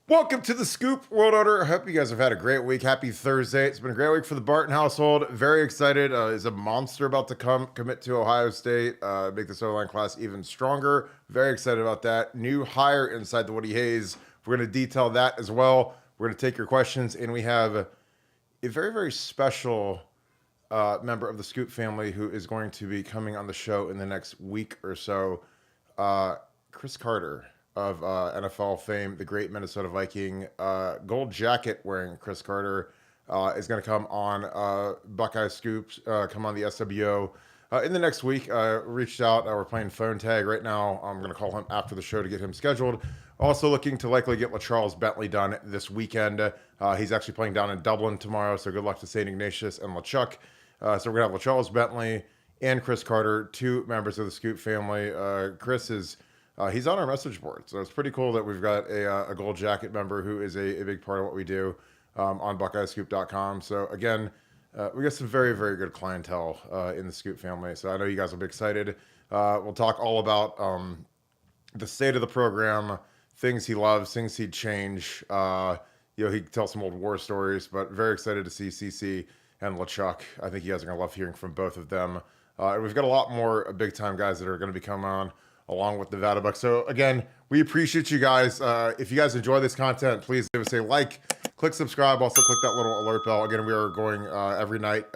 Welcome to the Scoop World Order. I hope you guys have had a great week. Happy Thursday. It's been a great week for the Barton household. Very excited. Is a monster about to commit to Ohio State, make this O-line class even stronger. Very excited about that. New hire inside the Woody Hayes. We're going to detail that as well. We're going to take your questions, and we have a very, very special member of the Scoop family who is going to be coming on the show in the next week or so. Chris Carter of NFL fame, the great Minnesota Viking, gold jacket wearing Chris Carter is going to come on Buckeye Scoops, come on the SWO in the next week. Reached out. We're playing phone tag right now. I'm going to call him after the show to get him scheduled. Also looking to likely get LaCharles Bentley done this weekend. He's actually playing down in Dublin tomorrow, so good luck to St. Ignatius and LeChuck. So we're going to have LaCharles Bentley and Chris Carter, two members of the Scoop family. Chris is... he's on our message board, so it's pretty cool that we've got a gold jacket member who is a big part of what we do on BuckeyeScoop.com. So again, we got some very, very good clientele in the Scoop family. So I know you guys will be excited. We'll talk all about the state of the program, things he loves, things he'd change. He can tell some old war stories, but very excited to see CC and LeChuck. I think you guys are going to love hearing from both of them. And we've got a lot more big-time guys that are going to be coming on along with Nevadabuck. So again, we appreciate you guys. If you guys enjoy this content, please give us a like, click subscribe, also click that little alert bell. Again, we are going every night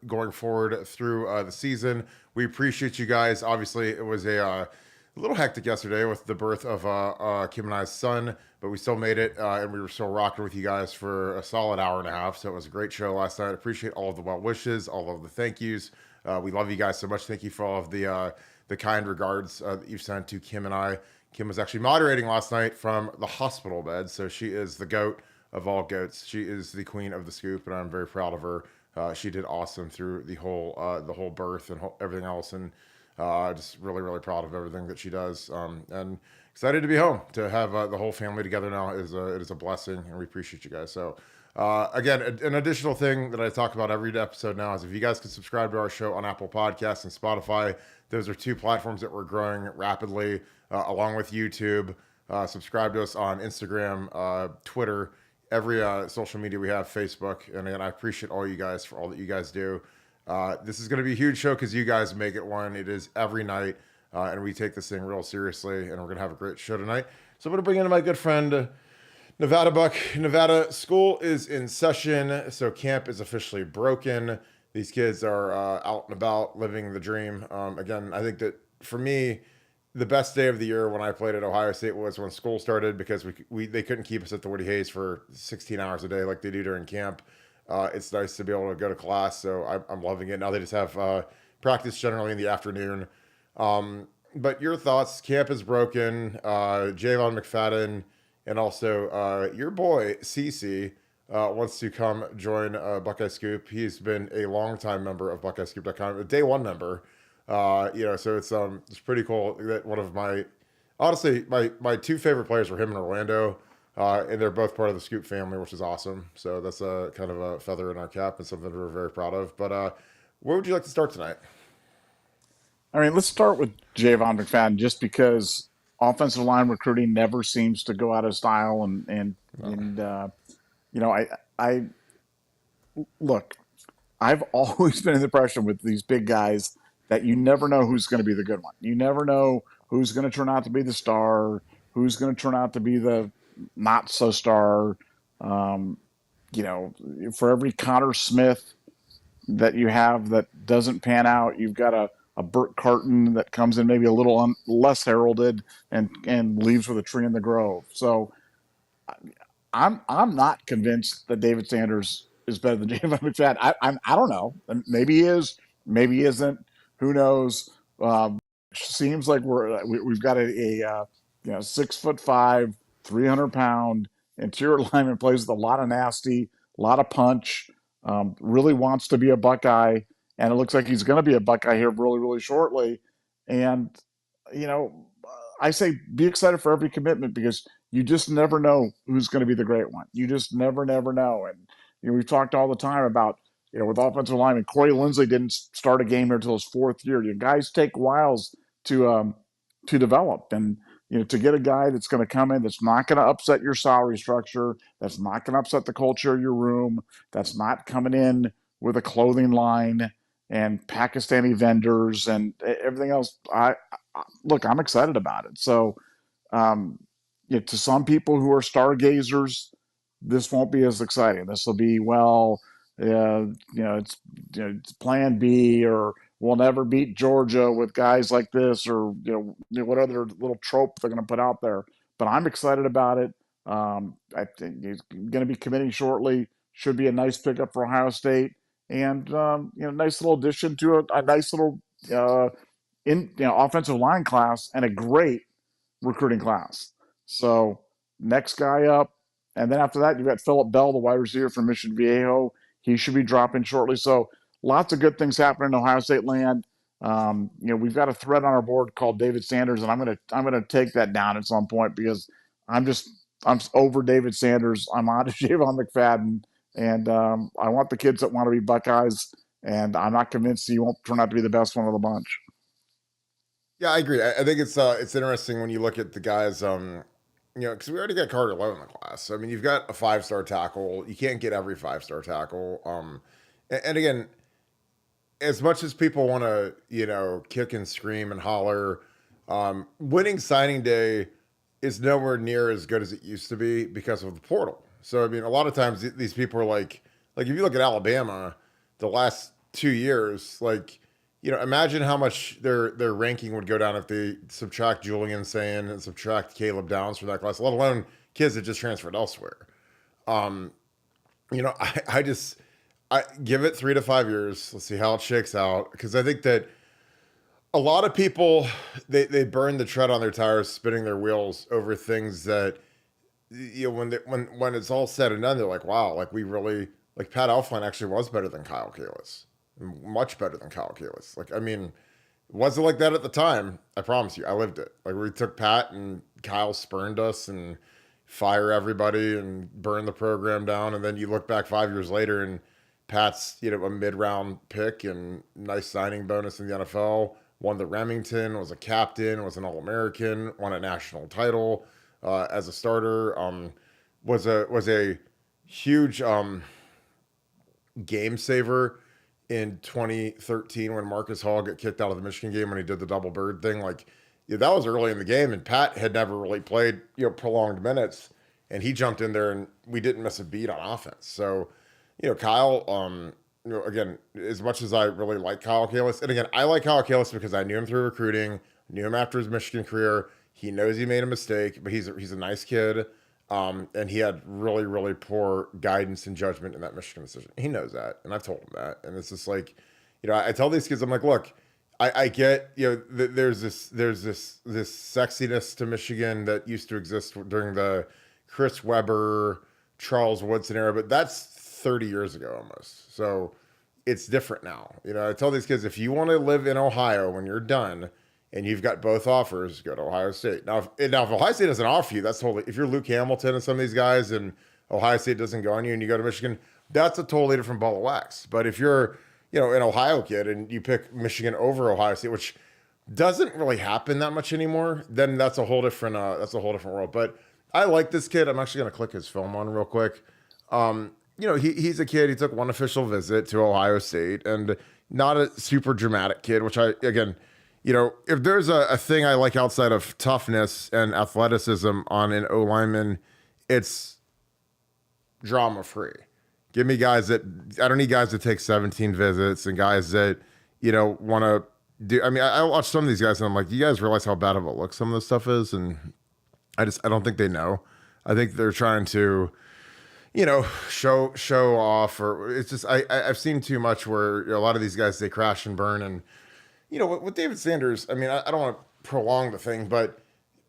going forward through the season. We appreciate you guys. Obviously, it was a little hectic yesterday with the birth of Kim and I's son, but we still made it, and we were still rocking with you guys for a solid hour and a half. So it was a great show last night. Appreciate all of the well wishes, all of the thank yous. We love you guys so much. Thank you for all of the kind regards that you've sent to Kim and I. Kim was actually moderating last night from the hospital bed, so she is the goat of all goats. She is the queen of the Scoop, and I'm very proud of her. She did awesome through the whole birth and everything else, and just really, really proud of everything that she does. And excited to be home to have the whole family together now. It is a blessing, and we appreciate you guys. So. Again, an additional thing that I talk about every episode now is if you guys can subscribe to our show on Apple Podcasts and Spotify. Those are two platforms that we're growing rapidly, along with YouTube. Subscribe to us on Instagram, Twitter, every social media we have, Facebook. And again, I appreciate all you guys for all that you guys do. This is going to be a huge show because you guys make it one. It is every night, and we take this thing real seriously, and we're going to have a great show tonight. So I'm going to bring in my good friend, Nevadabuck. Nevada school is in session, so camp is officially broken. These kids are out and about, living the dream. Again, I think that for me, the best day of the year when I played at Ohio State was when school started because they couldn't keep us at the Woody Hayes for 16 hours a day like they do during camp. It's nice to be able to go to class, so I'm loving it. Now they just have practice generally in the afternoon. But your thoughts? Camp is broken. Javon McFadden. And also, your boy, CC, wants to come join Buckeye Scoop. He's been a longtime member of BuckeyeScoop.com, a day one member. So it's pretty cool that one of honestly, my two favorite players were him and Orlando, and they're both part of the Scoop family, which is awesome. So that's a kind of a feather in our cap and something we're very proud of. But where would you like to start tonight? I mean, let's start with Javon McFadden, just because offensive line recruiting never seems to go out of style, I look, I've always been in the impression with these big guys that you never know who's going to be the good one. You never know who's going to turn out to be the star, who's going to turn out to be the not so star. For every Connor Smith that you have that doesn't pan out, you've got a Burt Carton that comes in maybe a little less heralded and leaves with a tree in the grove. So I'm not convinced that David Sanders is better than Javon McFadden. I don't know. Maybe he is. Maybe he isn't. Who knows? Seems like we've got a 6'5", 300-pound interior lineman, plays with a lot of nasty, a lot of punch. Really wants to be a Buckeye. And it looks like he's going to be a Buckeye here really, really shortly. And, I say be excited for every commitment because you just never know who's going to be the great one. You just never know. And, we've talked all the time about, with offensive linemen, Corey Lindsley didn't start a game here until his fourth year. Guys take whiles to develop. And to get a guy that's going to come in, that's not going to upset your salary structure, that's not going to upset the culture of your room, that's not coming in with a clothing line and Pakistani vendors and everything else. Look, I'm excited about it. So, um, to some people who are stargazers, this won't be as exciting. This will be, well, it's it's Plan B, or we'll never beat Georgia with guys like this, or what other little trope they're going to put out there. But I'm excited about it. I think he's going to be committing shortly. Should be a nice pickup for Ohio State, and nice little addition to a nice little uh, offensive line class, and a great recruiting class. So next guy up, and then after that, you've got Phillip Bell, the wide receiver from Mission Viejo. He should be dropping shortly. So lots of good things happening in Ohio State land. We've got a thread on our board called David Sanders, and I'm gonna take that down at some point, because I'm over David Sanders. I'm on to Javon McFadden, and I want the kids that want to be Buckeyes, and I'm not convinced he won't turn out to be the best one of the bunch. Yeah, I agree. I think it's interesting when you look at the guys, because we already got Carter Lowe in the class. So, I mean, you've got a 5-star tackle. You can't get every 5-star tackle. And again, as much as people want to, kick and scream and holler, winning signing day is nowhere near as good as it used to be because of the portal. So, I mean, a lot of times these people are like if you look at Alabama, the last 2 years, imagine how much their ranking would go down if they subtract Julian Sayin and subtract Caleb Downs from that class, let alone kids that just transferred elsewhere. I give it 3 to 5 years. Let's see how it shakes out, because I think that a lot of people they burn the tread on their tires, spinning their wheels over things that when it's all said and done, they're like, wow, we really Pat Elflein actually was better than Kyle Kalis. Much better than Kyle Kalis. I mean, it wasn't like that at the time. I promise you, I lived it. We took Pat and Kyle spurned us and fire everybody and burn the program down. And then you look back 5 years later, and Pat's, a mid-round pick and nice signing bonus in the NFL, won the Remington, was a captain, was an All-American, won a national title as a starter, was a huge game saver in 2013 when Marcus Hall got kicked out of the Michigan game when he did the double bird thing. That was early in the game, and Pat had never really played, prolonged minutes, and he jumped in there, and we didn't miss a beat on offense. So, Kyle, again, as much as I really like Kyle Kalis, and again, I like Kyle Kalis because I knew him through recruiting, knew him after his Michigan career. He knows he made a mistake, but he's a nice kid. And he had really, really poor guidance and judgment in that Michigan decision. He knows that, and I've told him that. And it's just I tell these kids, I'm like, look, I get, there's this sexiness to Michigan that used to exist during the Chris Webber, Charles Woodson era, but that's 30 years ago almost. So it's different now. I tell these kids, if you want to live in Ohio when you're done, and you've got both offers, go to Ohio State. Now, if Ohio State doesn't offer you, that's totally, if you're Luke Hamilton and some of these guys and Ohio State doesn't go on you and you go to Michigan, that's a totally different ball of wax. But if you're, an Ohio kid and you pick Michigan over Ohio State, which doesn't really happen that much anymore, then that's a whole different world. But I like this kid. I'm actually going to click his film on real quick. He's a kid. He took one official visit to Ohio State, and not a super dramatic kid, which if there's a thing I like outside of toughness and athleticism on an O lineman, it's drama free. Give me guys I don't need guys that take 17 visits and guys that, want to do. I mean, I watch some of these guys and I'm like, you guys realize how bad of a look some of this stuff is? And I don't think they know. I think they're trying to, show off, or it's just, I've seen too much where a lot of these guys, they crash and burn. And, with David Sanders, I mean, I don't want to prolong the thing, but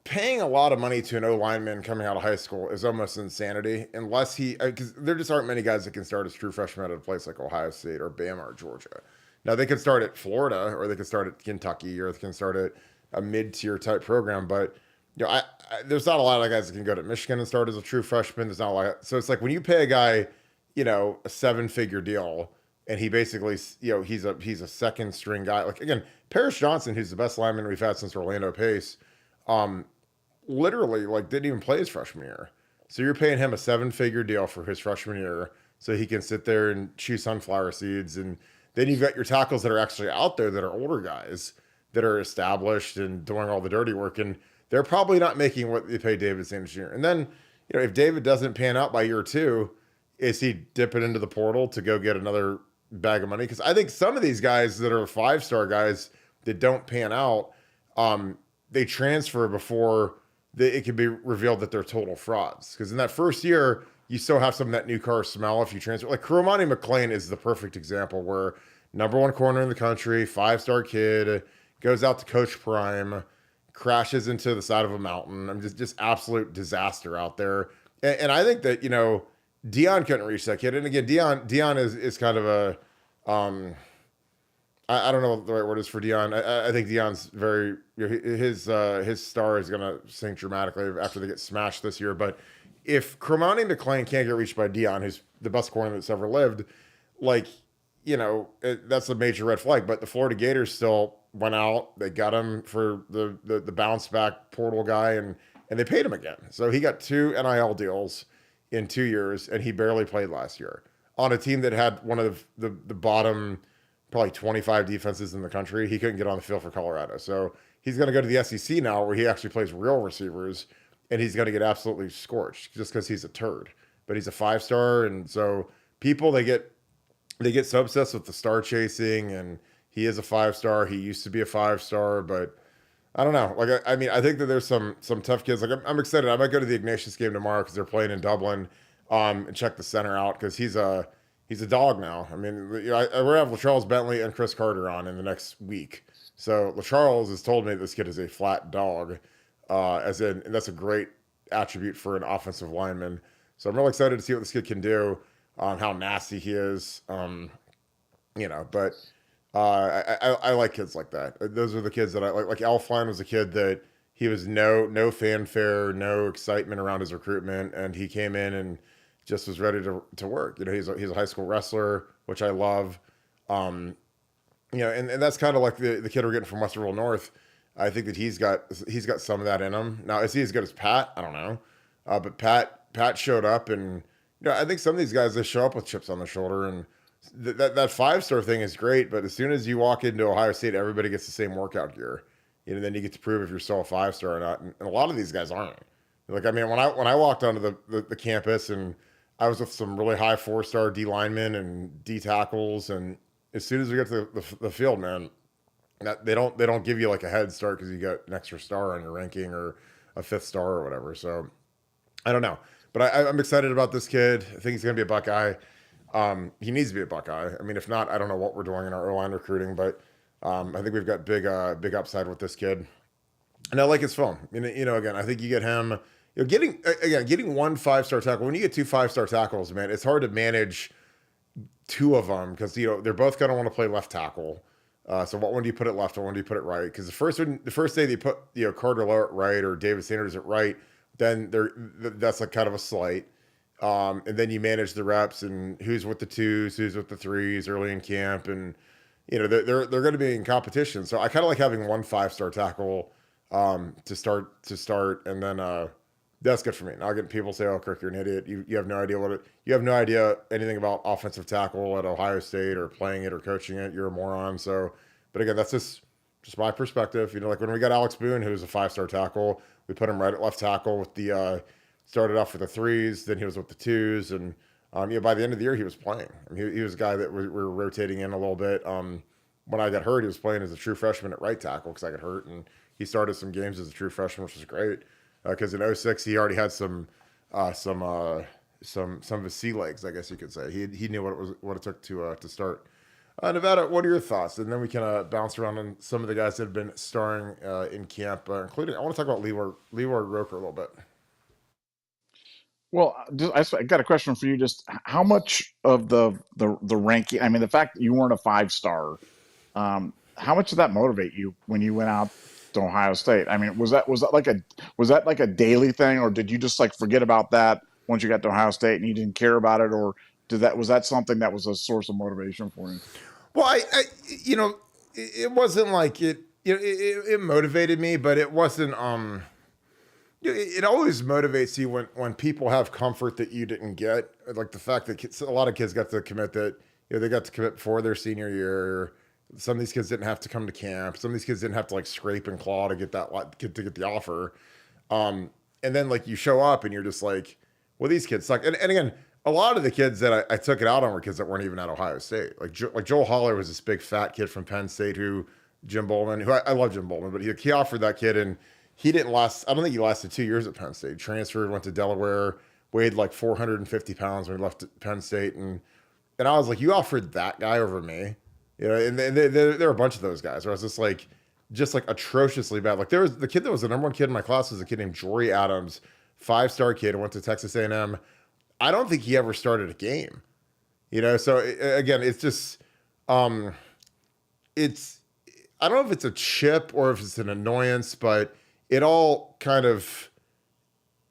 paying a lot of money to an O lineman coming out of high school is almost insanity, unless because there just aren't many guys that can start as true freshmen at a place like Ohio State or Bama or Georgia. Now, they could start at Florida, or they could start at Kentucky, or they can start at a mid-tier type program, but there's not a lot of guys that can go to Michigan and start as a true freshman. There's not a lot. So it's when you pay a guy, a 7-figure deal, and he basically, he's a second string guy. Again, Paris Johnson, who's the best lineman we've had since Orlando Pace, literally like didn't even play his freshman year. So you're paying him a 7-figure deal for his freshman year so he can sit there and chew sunflower seeds. And then you've got your tackles that are actually out there that are older guys that are established and doing all the dirty work. And they're probably not making what they pay David Sanders Jr. And then, if David doesn't pan out by year 2, is he dipping into the portal to go get another bag of money? Because I think some of these guys that are 5-star guys that don't pan out, they transfer before it can be revealed that they're total frauds. Because in that first year, you still have some of that new car smell if you transfer. Like Coromani McClain is the perfect example where number 1 corner in the country, 5-star kid, goes out to Coach Prime, crashes into the side of a mountain. I'm just absolute disaster out there. And I think that, Dion couldn't reach that kid. And again, Dion is kind of a, I don't know what the right word is for Dion. I think Dion's very, his star is going to sink dramatically after they get smashed this year. But if Coromani McClain can't get reached by Dion, who's the best corner that's ever lived, that's a major red flag. But the Florida Gators still went out. They got him for the bounce back portal guy, and they paid him again. So he got 2 NIL deals in 2 years, and he barely played last year on a team that had one of the bottom probably 25 defenses in the country. He couldn't get on the field for Colorado. So he's going to go to the SEC now where he actually plays real receivers, and he's going to get absolutely scorched just because he's a turd. But he's a 5-star, and so people, they get so obsessed with the star chasing, and he is a 5-star. He used to be a 5-star, but I don't know. I think that there's some tough kids. I'm excited. I might go to the Ignatius game tomorrow because they're playing in Dublin, and check the center out because he's a dog now. I mean, we're gonna have LaCharles Bentley and Chris Carter on in the next week. So LaCharles has told me this kid is a flat dog, and that's a great attribute for an offensive lineman. So I'm really excited to see what this kid can do, how nasty he is, but. I like kids like that. Those are the kids that I like. Like Elfline was a kid that he was no fanfare, no excitement around his recruitment, and he came in and just was ready to work. He's a high school wrestler, which I love. And that's kind of like the kid we're getting from Westerville North. I think that he's got some of that in him. Now, is he as good as Pat? I don't know, but Pat showed up, and I think some of these guys, they show up with chips on their shoulder, and that 5-star thing is great, but as soon as you walk into Ohio State, everybody gets the same workout gear. Then you get to prove if you're still a 5-star or not. And a lot of these guys aren't. When I walked onto the campus, and I was with some really high 4-star D linemen and D tackles, and as soon as we get to the field, man, they don't give you like a head start because you got an extra star on your ranking or a 5th star or whatever. So I don't know, but I'm excited about this kid. I think he's gonna be a Buckeye. He needs to be a Buckeye. I mean, if not, I don't know what we're doing in our O-line recruiting, but I think we've got big upside with this kid. And I like his film. Again, I think you get him, getting 1 5-star tackle. When you get 2 5-star tackles, man, it's hard to manage 2 of them because, they're both going to want to play left tackle. So what one do you put at left? What one do you put at right? Because the first day they put, Carter Lowe at right or David Sanders at right, then that's like kind of a slight. And then you manage the reps and who's with the 2s, who's with the 3s early in camp, and they're going to be in competition. So I kind of like having 1 5-star tackle to start, and then that's good for me. Now people say, "Oh, Kirk, you're an idiot. You have no idea you have no idea anything about offensive tackle at Ohio State or playing it or coaching it. You're a moron." So, but again, that's just my perspective. Like when we got Alex Boone, who was a 5-star tackle, we put him right at left tackle with the. Started off with the 3s, then he was with the 2s, and by the end of the year he was playing. I mean, he was a guy that we were rotating in a little bit. When I got hurt, he was playing as a true freshman at right tackle because I got hurt, and he started some games as a true freshman, which was great because in 06 he already had some of his sea legs, I guess you could say. He knew what it took to start. Nevada, what are your thoughts? And then we can bounce around on some of the guys that have been starring in camp, including I want to talk about Leroy Roker a little bit. Well, I got a question for you. Just how much of the ranking? I mean, the fact that you weren't a 5-star, how much did that motivate you when you went out to Ohio State? I mean, was that like a daily thing, or did you just like forget about that once you got to Ohio State and you didn't care about it, or was that something that was a source of motivation for you? Well, it wasn't like it. It motivated me, but it wasn't. It always motivates you when people have comfort that you didn't get. Like the fact that a lot of kids got to commit that, they got to commit before their senior year. Some of these kids didn't have to come to camp. Some of these kids didn't have to like scrape and claw to get get the offer. And then like you show up and you're just like, well, these kids suck. And again, a lot of the kids that I took it out on were kids that weren't even at Ohio State. Like Joel Holler was this big fat kid from Penn State Jim Bowman, who I love Jim Bowman, but he offered that kid and he didn't last. I don't think he lasted 2 years at Penn State. Transferred, went to Delaware, weighed like 450 pounds when he left Penn State. And I was like, you offered that guy over me? And there were a bunch of those guys where I was just like atrociously bad. Like there was the kid that was the number one kid in my class was a kid named Jory Adams, 5-star kid who went to Texas A&M. I don't think he ever started a game, So again, it's just, it's, I don't know if it's a chip or if it's an annoyance, but it all kind of,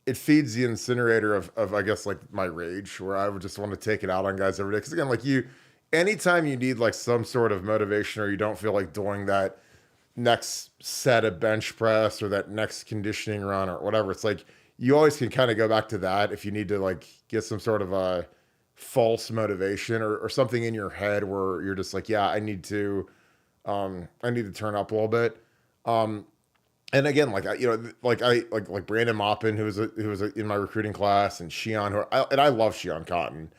it feeds the incinerator of I guess like my rage, where I would just want to take it out on guys every day. Because again, like anytime you need like some sort of motivation or you don't feel like doing that next set of bench press or that next conditioning run or whatever, it's like you always can kind of go back to that if you need to like get some sort of a false motivation or something in your head where you're just like, yeah, I need to turn up a little bit. And again, like like Brandon Maupin, who was in my recruiting class, and Sheon, I love Sheon Cotton.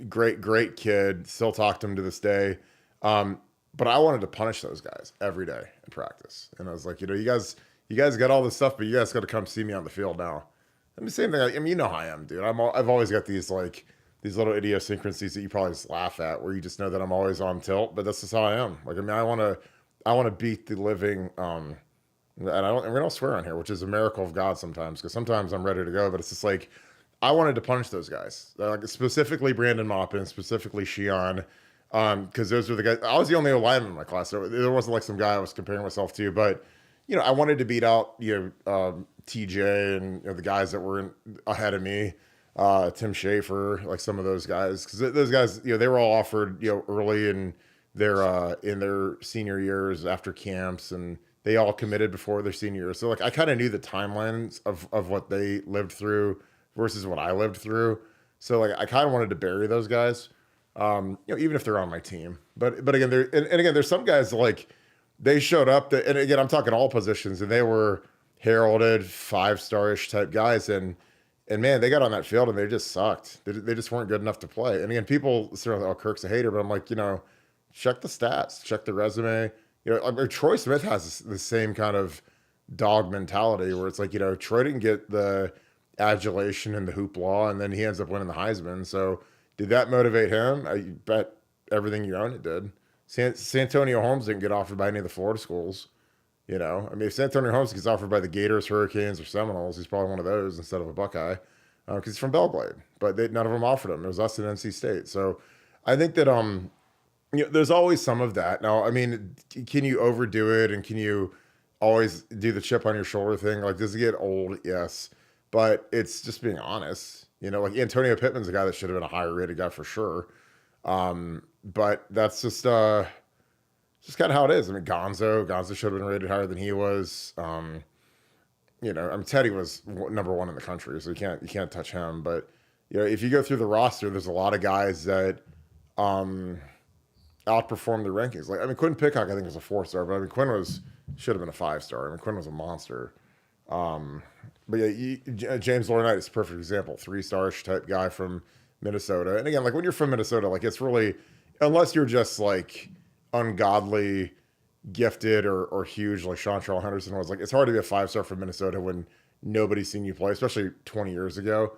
Great kid. Still talk to him to this day. But I wanted to punish those guys every day in practice. And I was like, you guys got all this stuff, but you guys got to come see me on the field now. I mean, same thing. I mean, you know how I am, dude. I've always got these little idiosyncrasies that you probably just laugh at, where you just know that I'm always on tilt, but that's just how I am. Like, I mean, I want to beat the living, and we don't swear on here, which is a miracle of God sometimes, because sometimes I'm ready to go, but it's just like, I wanted to punish those guys, like specifically Brandon Maupin, specifically Sheon, because those were the guys. I was the only lineman in my class, so there wasn't like some guy I was comparing myself to, but I wanted to beat out TJ and the guys that were ahead of me, Tim Schaefer, like some of those guys, because those guys, they were all offered early in their senior years after camps, and they all committed before their senior year. So like I kind of knew the timelines of what they lived through versus what I lived through. So like I kind of wanted to bury those guys, even if they're on my team. But again, there's some guys like they showed up and again, I'm talking all positions, and they were heralded 5-star-ish type guys, and man, they got on that field and they just sucked. They just weren't good enough to play. And again, people say, "Oh, Kirk's a hater," but I'm like, check the stats, check the resume. I mean, Troy Smith has the same kind of dog mentality where it's like, Troy didn't get the adulation and the hoopla, and then he ends up winning the Heisman. So did that motivate him? I bet everything you own it did. Santonio Holmes didn't get offered by any of the Florida schools. I mean, if Santonio Holmes gets offered by the Gators, Hurricanes, or Seminoles, he's probably one of those instead of a Buckeye, because he's from Belgrade. But none of them offered him. It was us and NC State. So I think that there's always some of that. Now, I mean, can you overdo it, and can you always do the chip on your shoulder thing? Like, does it get old? Yes, but it's just being honest. Like Antonio Pittman's a guy that should have been a higher rated guy for sure. But that's just kind of how it is. I mean, Gonzo should have been rated higher than he was. I mean, Teddy was number one in the country, so you can't touch him. But if you go through the roster, there's a lot of guys that outperformed the rankings. Like, I mean, Quinn Pickhock, I think, was a 4-star, but I mean, Quinn should have been a 5-star. I mean, Quinn was a monster. But yeah, James Laurinaitis is a perfect example, 3-star-ish type guy from Minnesota. And again, like when you're from Minnesota, like it's really, unless you're just like ungodly gifted or huge, like Sean Charles Henderson was, like it's hard to be a 5-star from Minnesota when nobody's seen you play, especially 20 years ago.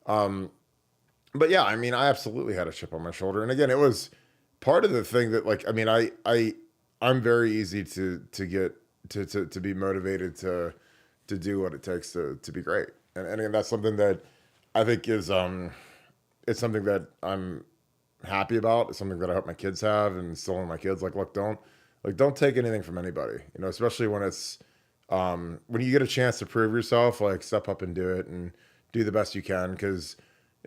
But yeah, I mean, I absolutely had a chip on my shoulder. And again, it was part of the thing that, like, I mean, I'm very easy to get to be motivated to do what it takes to be great. And again, that's something that I think is it's something that I'm happy about. It's something that I hope my kids have, and instilling my kids, like, look, don't take anything from anybody, especially when it's when you get a chance to prove yourself, like step up and do it and do the best you can. Because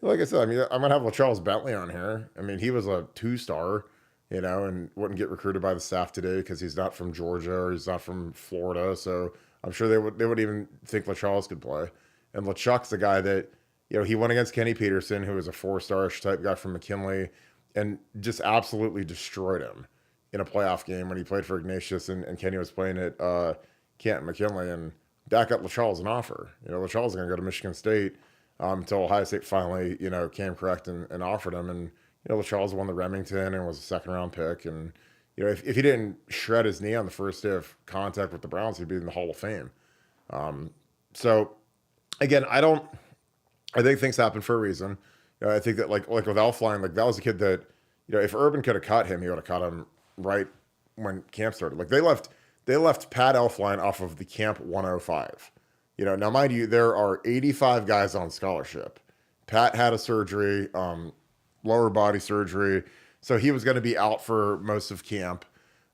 like I said, I mean, I'm gonna have LaCharles Bentley on here. I mean, he was a 2-star, and wouldn't get recruited by the staff today because he's not from Georgia or he's not from Florida. So I'm sure they would even think LaCharles could play. And LeChuck's the guy that, he went against Kenny Peterson, who was a four-star type guy from McKinley, and just absolutely destroyed him in a playoff game when he played for Ignatius and Kenny was playing at Canton McKinley. And that got LaCharles an offer. LaCharles is going to go to Michigan State until Ohio State finally, came correct and offered him. And, LaCharles won the Remington and was a second-round pick. And, if he didn't shred his knee on the first day of contact with the Browns, he'd be in the Hall of Fame. So, again, I think things happen for a reason. I think that like with Elflein, like that was a kid that, if Urban could have cut him, he would have cut him right when camp started. Like they left Pat Elflein off of the camp 105. Now mind you, there are 85 guys on scholarship. Pat had a surgery, lower body surgery, so he was going to be out for most of camp.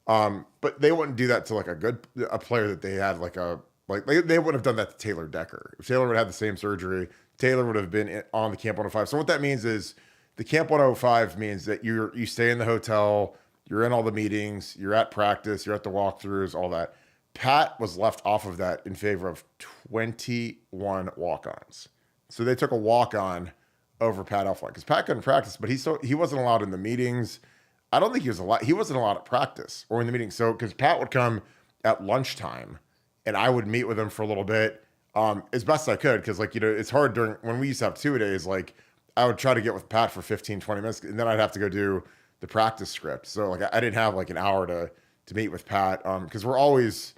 But they wouldn't do that to like a player that they had they wouldn't have done that to Taylor Decker. If Taylor would have had the same surgery, Taylor would have been on the Camp 105. So what that means is the Camp 105 means that you stay in the hotel, you're in all the meetings, you're at practice, you're at the walkthroughs, all that. Pat was left off of that in favor of 21 walk-ons. So they took a walk-on over Pat Elflein because Pat couldn't practice, but he wasn't allowed in the meetings. I don't think he wasn't allowed at practice or in the meetings. So because Pat would come at lunchtime and I would meet with him for a little bit as best I could. Cause it's hard when we used to have 2-a-days, I would try to get with Pat for 15, 20 minutes and then I'd have to go do the practice script. So I didn't have an hour to meet with Pat. Cause we're always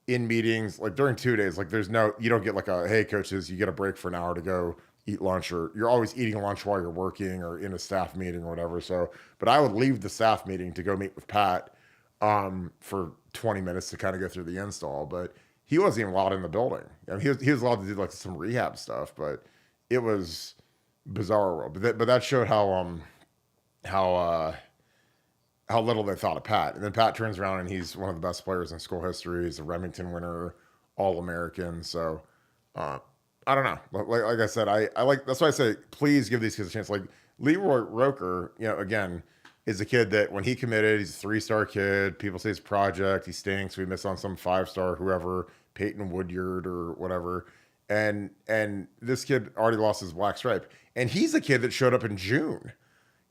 in meetings, during 2 days, you don't get hey coaches, you get a break for an hour to go eat lunch, or you're always eating lunch while you're working or in a staff meeting or whatever. So, but I would leave the staff meeting to go meet with Pat for 20 minutes to kind of go through the install, but he wasn't even allowed in the building. I mean, he was allowed to do some rehab stuff, but it was bizarre world. But that showed how little they thought of Pat. And then Pat turns around and he's one of the best players in school history. He's a Remington winner, All-American. So I don't know. Like I said, I like, that's why I say, please give these kids a chance. Like Leroy Roker, again, is a kid that when he committed, he's a 3-star kid. People say his project, he stinks. We miss on some 5-star, whoever, Peyton Woodyard or whatever. And this kid already lost his black stripe. And he's a kid that showed up in June.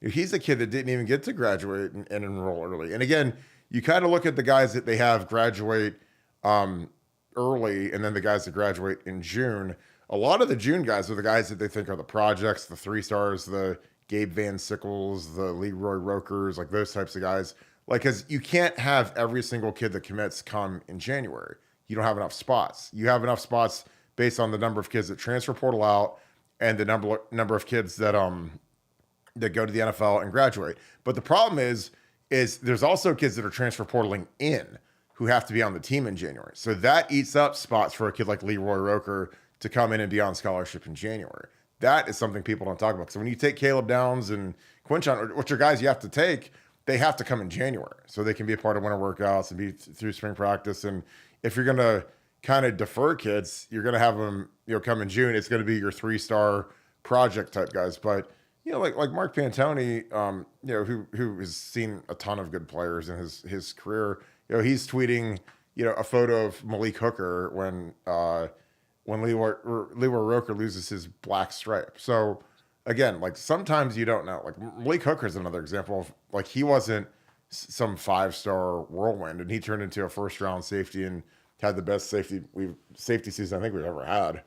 He's a kid that didn't even get to graduate and enroll early. And again, you kind of look at the guys that they have graduate early and then the guys that graduate in June. A lot of the June guys are the guys that they think are the projects, the 3-stars, the Gabe Van Sickles, the Leroy Rokers, those types of guys. Because you can't have every single kid that commits come in January. You don't have enough spots. You have enough spots based on the number of kids that transfer portal out and the number of kids that that go to the NFL and graduate. But the problem is there's also kids that are transfer portaling in who have to be on the team in January. So that eats up spots for a kid like Leroy Roker to come in and be on scholarship in January. That is something people don't talk about. So when you take Caleb Downs and Quinchon, which are guys you have to take, they have to come in January so they can be a part of winter workouts and be through spring practice. And if you're going to kind of defer kids, you're going to have them, come in June. It's going to be your 3-star project type guys. But, like Mark Pantoni, who has seen a ton of good players in his career, he's tweeting, a photo of Malik Hooker when Leroy Roker loses his black stripe. So again, sometimes you don't know. Malik Hooker is another example of he wasn't some 5-star whirlwind, and he turned into a 1st-round safety and had the best safety season I think we've ever had.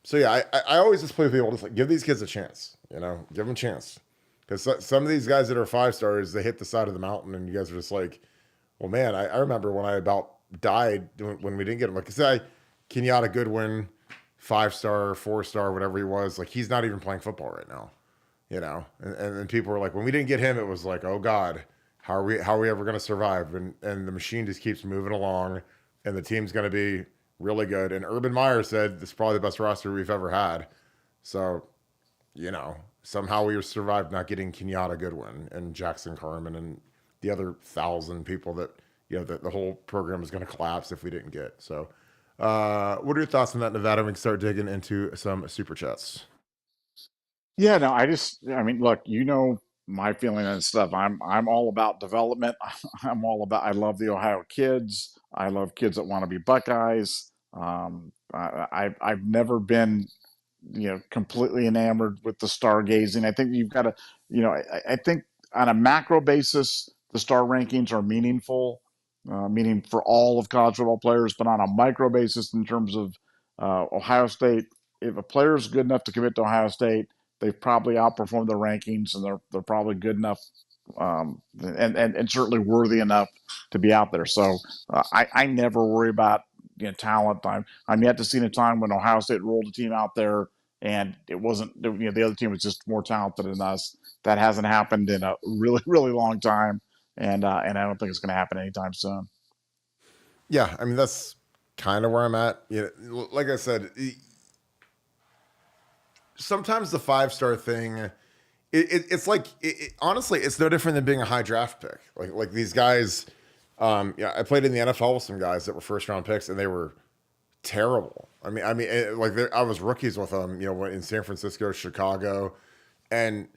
So yeah, I always just play with people, just give these kids a chance, give them a chance. Because some of these guys that are 5-stars, they hit the side of the mountain and you guys are just well, man, I remember when I about died when we didn't get him. Kenyatta Goodwin, 5-star, 4-star, whatever he was, he's not even playing football right now, and people were when we didn't get him, it was oh God, how are we ever going to survive? And the machine just keeps moving along and the team's going to be really good. And Urban Meyer said this is probably the best roster we've ever had. So, somehow we survived not getting Kenyatta Goodwin and Jackson Carmen and the other 1,000 people that, the whole program is going to collapse if we didn't get. So, what are your thoughts on that, Nevada? We can start digging into some super chats. Yeah, no, I mean, look, my feeling and stuff. I'm all about development. I love the Ohio kids. I love kids that want to be Buckeyes. I've never been, completely enamored with the stargazing. I think you've got to, I think on a macro basis, the star rankings are meaningful, meaning for all of college football players. But on a micro basis, in terms of Ohio State, if a player is good enough to commit to Ohio State, they've probably outperformed the rankings, and they're probably good enough, and certainly worthy enough to be out there. So I never worry about talent. I'm yet to see a time when Ohio State rolled a team out there and it wasn't, the other team was just more talented than us. That hasn't happened in a really, really long time, and I don't think it's going to happen anytime soon. Yeah, I mean that's kind of where I'm at. Like I said, sometimes the 5-star thing, it's like honestly, it's no different than being a high draft pick. Like these guys, I played in the NFL with some guys that were 1st-round picks, and they were terrible. I was rookies with them, in San Francisco, Chicago, and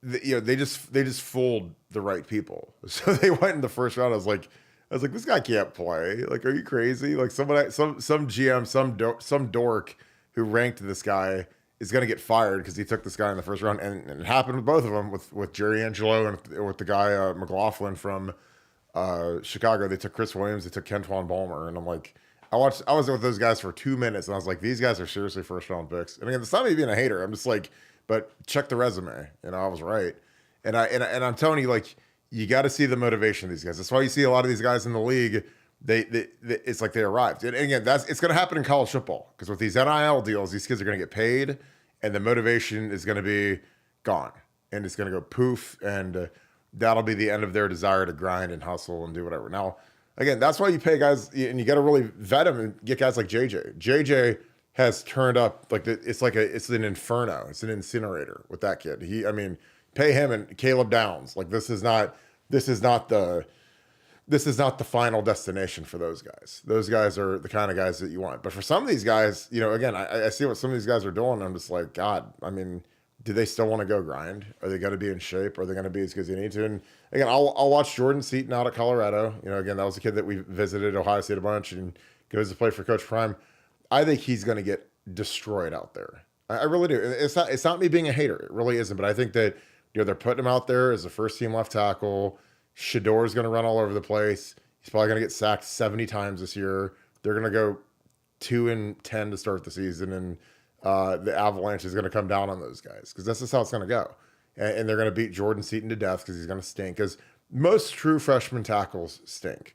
they just fooled the right people. So they went in the 1st round. I was like, this guy can't play. Like, are you crazy? Like some GM, some dork who ranked this guy is going to get fired because he took this guy in the 1st round. And it happened with both of them, with Jerry Angelo and with the guy McLaughlin from Chicago. They took Chris Williams. They took Kentwan Balmer. And I'm like, I was with those guys for 2 minutes, and I was like, these guys are seriously 1st-round picks. And again, it's not me being a hater. I'm just like, but check the resume. I was right. And I'm telling you, like, you got to see the motivation of these guys. That's why you see a lot of these guys in the league. They it's like they arrived. And again, it's going to happen in college football, because with these NIL deals, these kids are going to get paid, and the motivation is going to be gone, and it's going to go poof, and that'll be the end of their desire to grind and hustle and do whatever. Now, again, that's why you pay guys, and you got to really vet them and get guys like JJ. JJ has turned up it's an inferno. It's an incinerator with that kid. Pay him and Caleb Downs. Like this is not the final destination for those guys. Those guys are the kind of guys that you want. But for some of these guys, again, I see what some of these guys are doing. And I'm just like, God, do they still want to go grind? Are they going to be in shape? Are they going to be as good as they need to? And again, I'll watch Jordan Seaton out at Colorado. Again, that was a kid that we visited Ohio State a bunch and goes to play for Coach Prime. I think he's going to get destroyed out there. I really do. It's not me being a hater. It really isn't. But I think that they're putting him out there as a 1st-team left tackle. Shador's going to run all over the place. He's probably going to get sacked 70 times this year. They're going to go 2-10 to start the season, and the avalanche is going to come down on those guys, because that's just how it's going to go. And they're going to beat Jordan Seaton to death because he's going to stink. Because most true freshman tackles stink.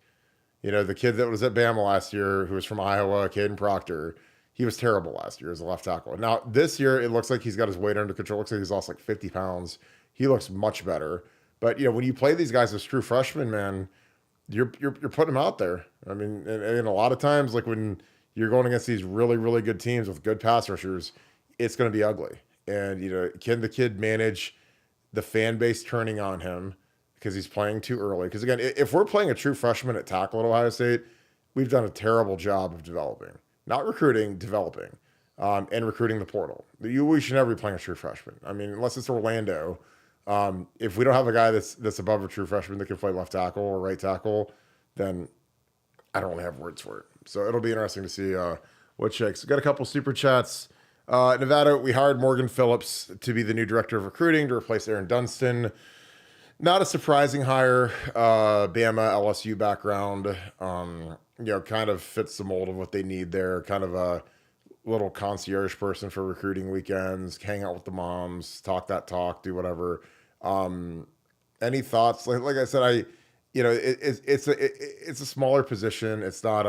The kid that was at Bama last year, who was from Iowa, Caden Proctor, he was terrible last year as a left tackle. Now, this year, it looks like he's got his weight under control. It looks like he's lost like 50 pounds. He looks much better. But, when you play these guys as true freshmen, man, you're putting them out there. And a lot of times, like when you're going against these really, really good teams with good pass rushers, it's going to be ugly. And, can the kid manage the fan base turning on him because he's playing too early? Because, again, if we're playing a true freshman at tackle at Ohio State, we've done a terrible job of developing. Not recruiting, developing, and recruiting the portal. We should never be playing a true freshman. Unless it's Orlando. If we don't have a guy that's above a true freshman that can play left tackle or right tackle, then I don't really have words for it. So it'll be interesting to see what shakes. We've got a couple super chats. Nevada, we hired Morgan Phillips to be the new director of recruiting to replace Aaron Dunstan. Not a surprising hire. Bama, LSU background. Kind of fits the mold of what they need there. Kind of a little concierge person for recruiting weekends, hang out with the moms, talk that talk, do whatever. Any thoughts? Like I said, it's a smaller position. It's not,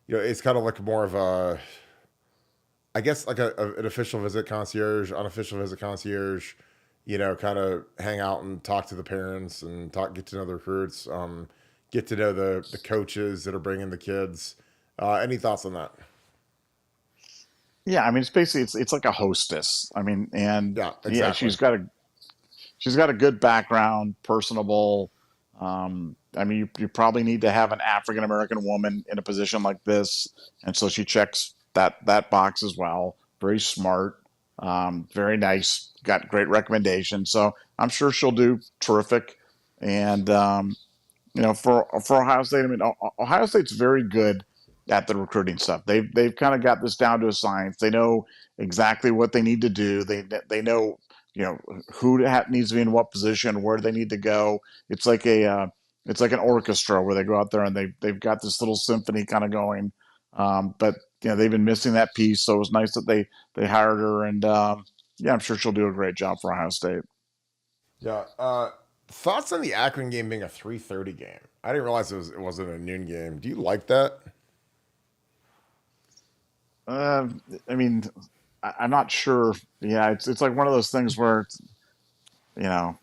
it's kind of like more of a, I guess like an official visit concierge, unofficial visit concierge, kind of hang out and talk to the parents and get to know the recruits, get to know the coaches that are bringing the kids. Any thoughts on that? Yeah, it's basically it's like a hostess. And Yeah, exactly. yeah, she's got a good background, personable. You probably need to have an African American woman in a position like this, and so she checks that box as well. Very smart. Very nice, got great recommendations. So I'm sure she'll do terrific. And for Ohio State, I mean, Ohio State's very good at the recruiting stuff. They've kind of got this down to a science. They know exactly what they need to do. They know who needs to be in what position, where they need to go. It's like it's like an orchestra where they go out there and they've got this little symphony kind of going. But they've been missing that piece, so it was nice that they hired her, and yeah, I'm sure she'll do a great job for Ohio State. Yeah. Thoughts on the Akron game being a 3:30 game? I didn't realize it wasn't a noon game. Do you like that? Uh, I mean, I'm not sure. Yeah, it's like one of those things where you know,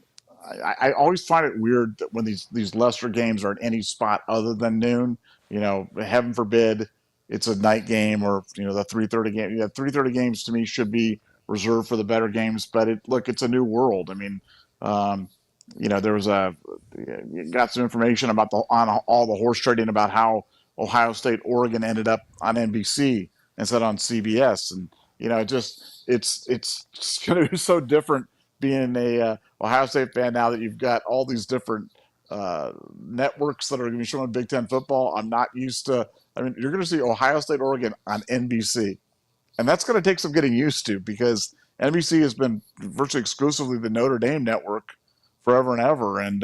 I always find it weird that when these lesser games are at any spot other than noon. Heaven forbid it's a night game or the 3:30 game. Yeah, 3:30 games to me should be reserved for the better games. But it's a new world. I mean, um, there was got some information about on all the horse trading about how Ohio State Oregon ended up on NBC instead on CBS, and it's going to be so different being a Ohio State fan now that you've got all these different networks that are going to be showing Big Ten football. I'm not used to. I mean, you're going to see Ohio State Oregon on NBC, and that's going to take some getting used to because NBC has been virtually exclusively the Notre Dame network forever and ever, and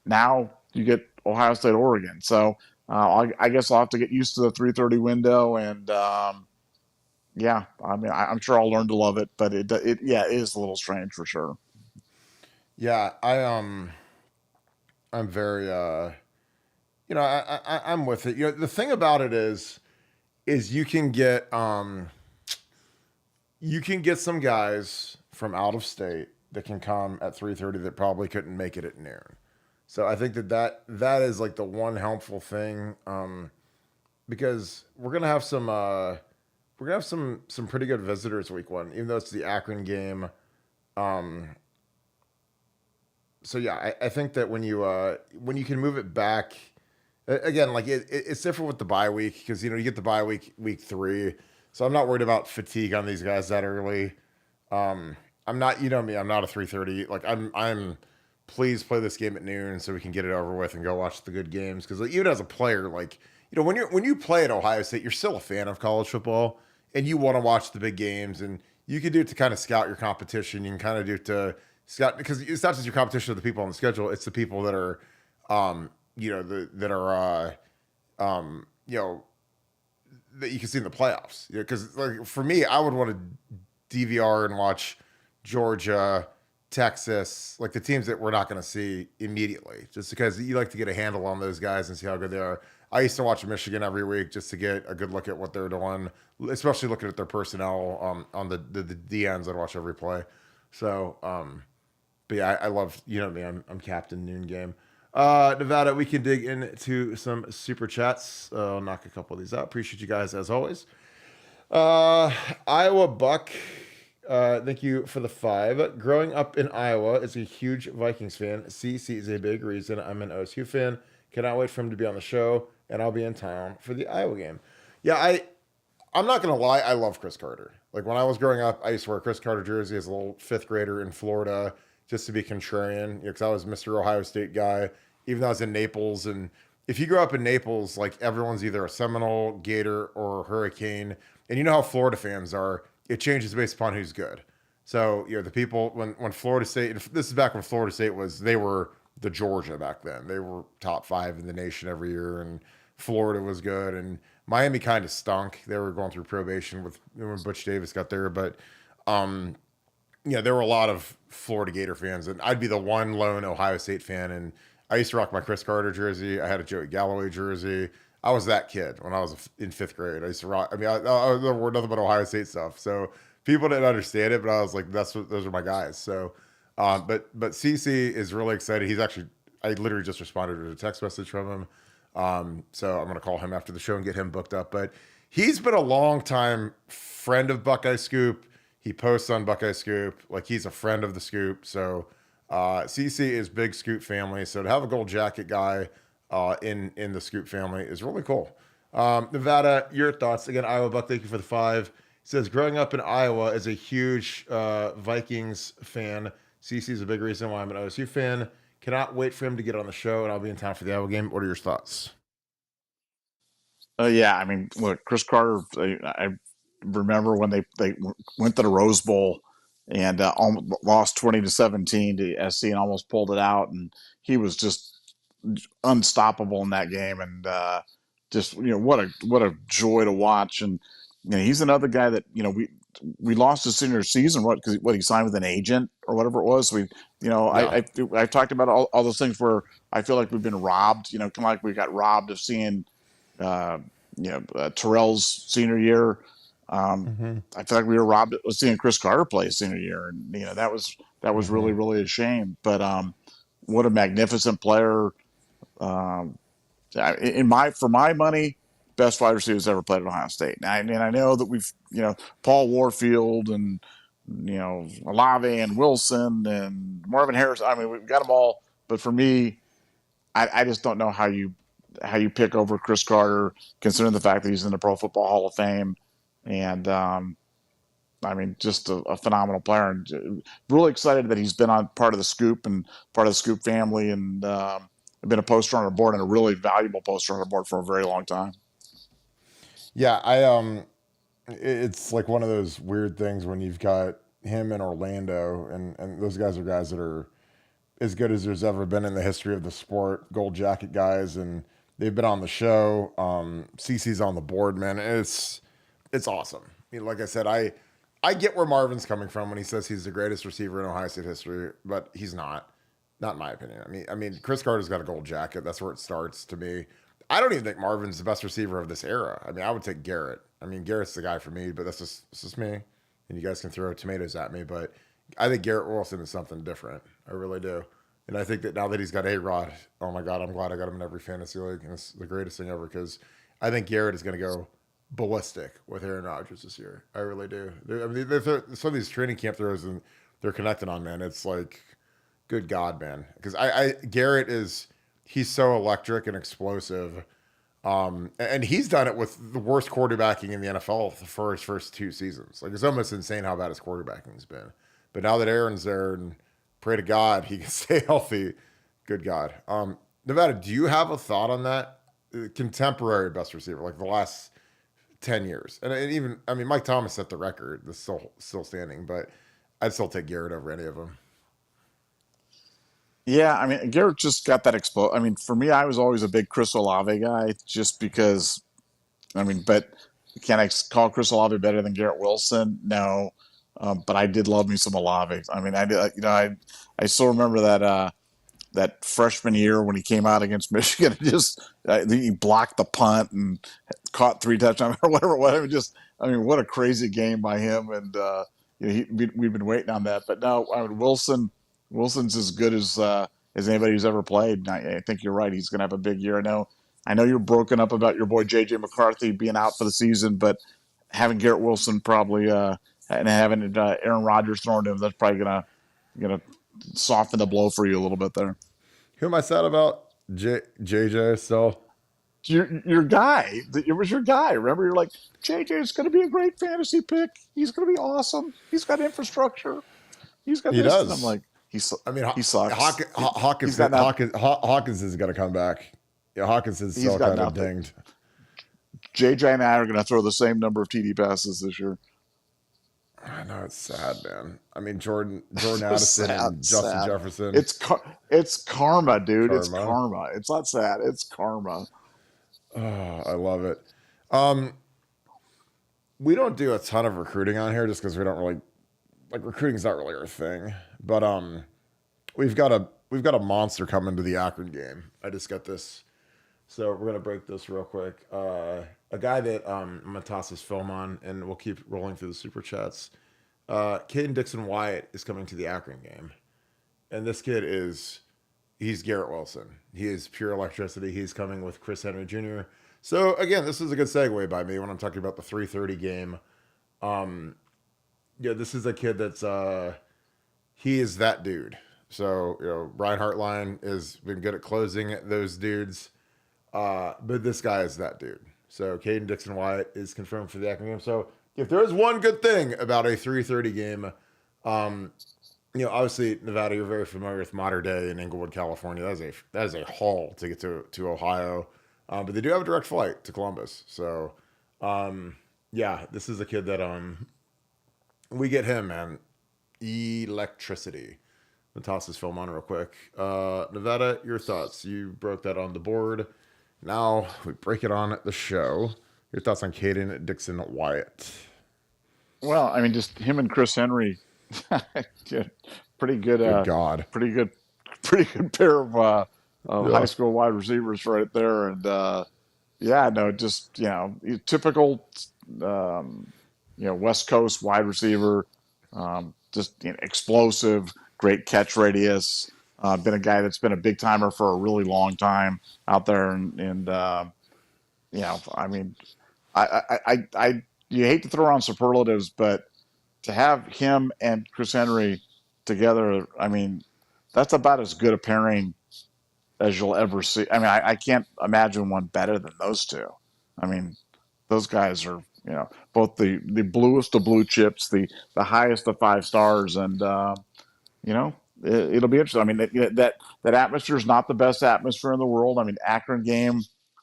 now you get Ohio State Oregon. So I guess I'll have to get used to the 3:30 window, and yeah, I mean I'm sure I'll learn to love it, but it is a little strange for sure. Yeah, I'm very I'm with it. The thing about it is you can get some guys from out of state that can come at 3:30 that probably couldn't make it at noon. So I think that is like the one helpful thing, because we're gonna have some pretty good visitors week one, even though it's the Akron game. Um, so yeah, I think that when you can move it back again, like it's different with the bye week because you get the bye week 3, so I'm not worried about fatigue on these guys that early. I'm not, me, I'm not a 3:30. Like I'm please play this game at noon so we can get it over with and go watch the good games. Because like, even as a player, like when you play at Ohio State, you're still a fan of college football and you want to watch the big games, and you can do it to kind of scout your competition. You can kind of do it to scout because it's not just your competition with the people on the schedule; it's the people that are, that are, um, you know, that you can see in the playoffs. Because like for me, I would want to DVR and watch Georgia, Texas, like the teams that we're not going to see immediately, just because you like to get a handle on those guys and see how good they are. I used to watch Michigan every week just to get a good look at what they're doing, especially looking at their personnel on the DNs. I'd watch every play. So, but yeah, I love, me, I'm Captain Noon Game. Nevada, we can dig into some super chats. I'll knock a couple of these out. Appreciate you guys as always. Iowa Buck, thank you for the 5. Growing up in Iowa as a huge Vikings fan, CC is a big reason I'm an OSU fan. Cannot wait for him to be on the show, and I'll be in town for the Iowa game. Yeah, I'm not gonna lie, I love Chris Carter. Like when I was growing up, I used to wear a Chris Carter jersey as a little 5th grader in Florida just to be contrarian, because I was Mr. Ohio State guy, even though I was in Naples. And if you grow up in Naples, like everyone's either a Seminole, Gator, or Hurricane. And you know how Florida fans are. It changes based upon who's good. So, the people, when Florida State, and this is back when Florida State they were the Georgia back then. They were top 5 in the nation every year, and Florida was good. And Miami kind of stunk. They were going through probation when Butch Davis got there. But, there were a lot of Florida Gator fans, and I'd be the one lone Ohio State fan. And I used to rock my Chris Carter jersey. I had a Joey Galloway jersey. I was that kid when I was in 5th grade. I used to rock. I mean, I wore nothing but Ohio State stuff. So people didn't understand it, but I was like, those are my guys. So, but CC is really excited. I literally just responded to a text message from him. So I'm gonna call him after the show and get him booked up. But he's been a long time friend of Buckeye Scoop. He posts on Buckeye Scoop. Like he's a friend of the Scoop. So CC is big Scoop family. So to have a gold jacket guy in the Scoop family is really cool. Nevada, your thoughts again? Iowa Buck, thank you for the 5. says, growing up in Iowa as a huge Vikings fan, CC's a big reason why I'm an OSU fan. Cannot wait for him to get on the show, and I'll be in town for the Iowa game. What are your thoughts? Yeah, I mean, look, Chris Carter. I remember when they went to the Rose Bowl and lost 20-17 to SC and almost pulled it out, and he was just unstoppable in that game, and just what a joy to watch. And he's another guy that we lost his senior season because he signed with an agent or whatever it was. Yeah. I've talked about all those things where I feel like we've been robbed. Kind of like we got robbed of seeing Terrell's senior year. I feel like we were robbed of seeing Chris Carter play his senior year, and that was really, really a shame. But what a magnificent player! For my money, best wide receiver who's ever played at Ohio State. And I know that we've Paul Warfield and Olave and Wilson and Marvin Harris. I mean, we've got them all. But for me, I just don't know how you pick over Chris Carter, considering the fact that he's in the Pro Football Hall of Fame, and I mean, just a phenomenal player, and really excited that he's been on part of the Scoop and part of the Scoop family, and been a poster on our board and a really valuable poster on our board for a very long time. Yeah, it's like one of those weird things when you've got him in Orlando, and those guys are guys that are as good as there's ever been in the history of the sport, gold jacket guys, and they've been on the show. CC's on the board, man. It's awesome. Like I said, I get where Marvin's coming from when he says he's the greatest receiver in Ohio State history, but he's not. Not in my opinion. I mean, Chris Carter's got a gold jacket. That's where it starts to me. I don't even think Marvin's the best receiver of this era. I mean, I would take Garrett. I mean, Garrett's the guy for me, but that's just me. And you guys can throw tomatoes at me, but I think Garrett Wilson is something different. I really do. And I think that now that he's got A-Rod, oh my God, I'm glad I got him in every fantasy league. And it's the greatest thing ever because I think Garrett is going to go ballistic with Aaron Rodgers this year. I really do. I mean, some of these training camp throws and they're connected on, man. It's like, good God, man. Because Garrett he's so electric and explosive. And he's done it with the worst quarterbacking in the NFL for his first two seasons. Like, it's almost insane how bad his quarterbacking's been. But now that Aaron's there, and pray to God he can stay healthy. Good God. Nevada, do you have a thought on that? Contemporary best receiver, like the last 10 years. And even, I mean, Mike Thomas set the record. That's still standing, but I'd still take Garrett over any of them. Yeah, I mean, Garrett just got that explode. I mean, for me, I was always a big Chris Olave guy, just because. I mean, but can I call Chris Olave better than Garrett Wilson? No, but I did love me some Olave. I mean, I did. I still remember that freshman year when he came out against Michigan. He blocked the punt and caught 3 touchdowns or whatever. I mean, what a crazy game by him. And we've been waiting on that. But no, I mean, Wilson's as good as anybody who's ever played. I think you're right. He's going to have a big year. I know you're broken up about your boy J.J. McCarthy being out for the season, but having Garrett Wilson probably and having Aaron Rodgers thrown to him, that's probably gonna soften the blow for you a little bit there. Who am I sad about? JJ still? Your guy. It was your guy. Remember, you're like, JJ's going to be a great fantasy pick. He's going to be awesome. He's got infrastructure. He's got He this. does. And I'm like, he sucks. Hawkins is going to come back. Yeah, Hawkins is still kind of dinged. JJ and I are going to throw the same number of TD passes this year. I know, it's sad, man. I mean, Jordan Addison and Justin Jefferson. It's karma, dude. It's karma. It's not sad. It's karma. Oh, I love it. We don't do a ton of recruiting on here just because we don't really recruiting's not really our thing. But we've got a monster coming to the Akron game. I just got this. So we're gonna break this real quick. A guy that I'm gonna toss his film on, and we'll keep rolling through the super chats. Kayden Dixon-Wyatt is coming to the Akron game, and this kid he's Garrett Wilson. He is pure electricity. He's coming with Chris Henry Jr. So again, this is a good segue by me when I'm talking about the 3:30 game. Yeah, this is a kid that's he is that dude. So Brian Hartline has been good at closing those dudes. But this guy is that dude. So Kayden Dixon-Wyatt is confirmed for the Akron game. So if there is one good thing about a 3:30 game, obviously Nevada, you're very familiar with Mater Dei in Inglewood, California. That is a haul to get to Ohio, but they do have a direct flight to Columbus. So, yeah, this is a kid that we get him, man. Electricity. I'll toss this film on real quick. Nevada, your thoughts? You broke that on the board. Now we break it on the show. Your thoughts on Kayden Dixon-Wyatt? Well, I mean, just him and Chris Henry, yeah, pretty good, Good God. pretty good, pretty good pair of high Yeah. school wide receivers right there. And yeah, no, just typical, West Coast wide receiver, just explosive, great catch radius. Been a guy that's been a big timer for a really long time out there, I mean, I you hate to throw around superlatives, but to have him and Chris Henry together, I mean, that's about as good a pairing as you'll ever see. I mean, I can't imagine one better than those two. I mean, those guys are, both the bluest of blue chips, the highest of 5 stars, and it'll be interesting. I mean, that atmosphere is not the best atmosphere in the world. I mean, Akron game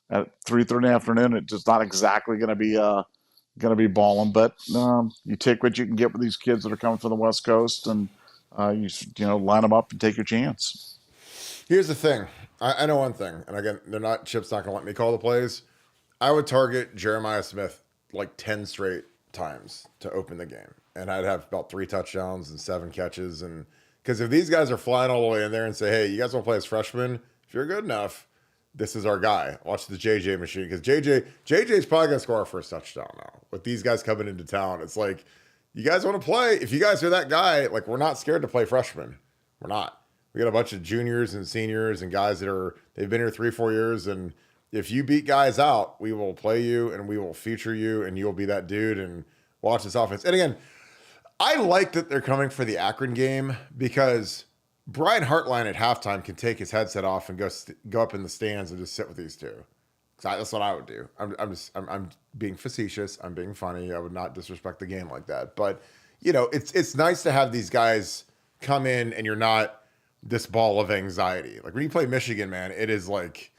at 3:30 in the afternoon, it's just not exactly going to be balling. But you take what you can get with these kids that are coming from the West Coast, and line them up and take your chance. Here's the thing. I know one thing, and again, Chip's not gonna let me call the plays. I would target Jeremiah Smith like 10 straight times to open the game, and I'd have about 3 touchdowns and 7 catches. And because if these guys are flying all the way in there and say, "Hey, you guys want to play as freshmen? If you're good enough, this is our guy." Watch the JJ machine, because JJ's probably gonna score our first touchdown now. With these guys coming into town, it's like, you guys want to play? If you guys are that guy, like, we're not scared to play freshmen. We're not. We got a bunch of juniors and seniors and guys they've been here 3-4 years, and if you beat guys out, we will play you and we will feature you, and you'll be that dude. And watch this offense. And again, I like that they're coming for the Akron game, because Brian Hartline at halftime can take his headset off and go up in the stands and just sit with these two. That's what I would do. I'm being facetious. I'm being funny. I would not disrespect the game like that. But it's nice to have these guys come in and you're not this ball of anxiety. Like when you play Michigan, man, it is like,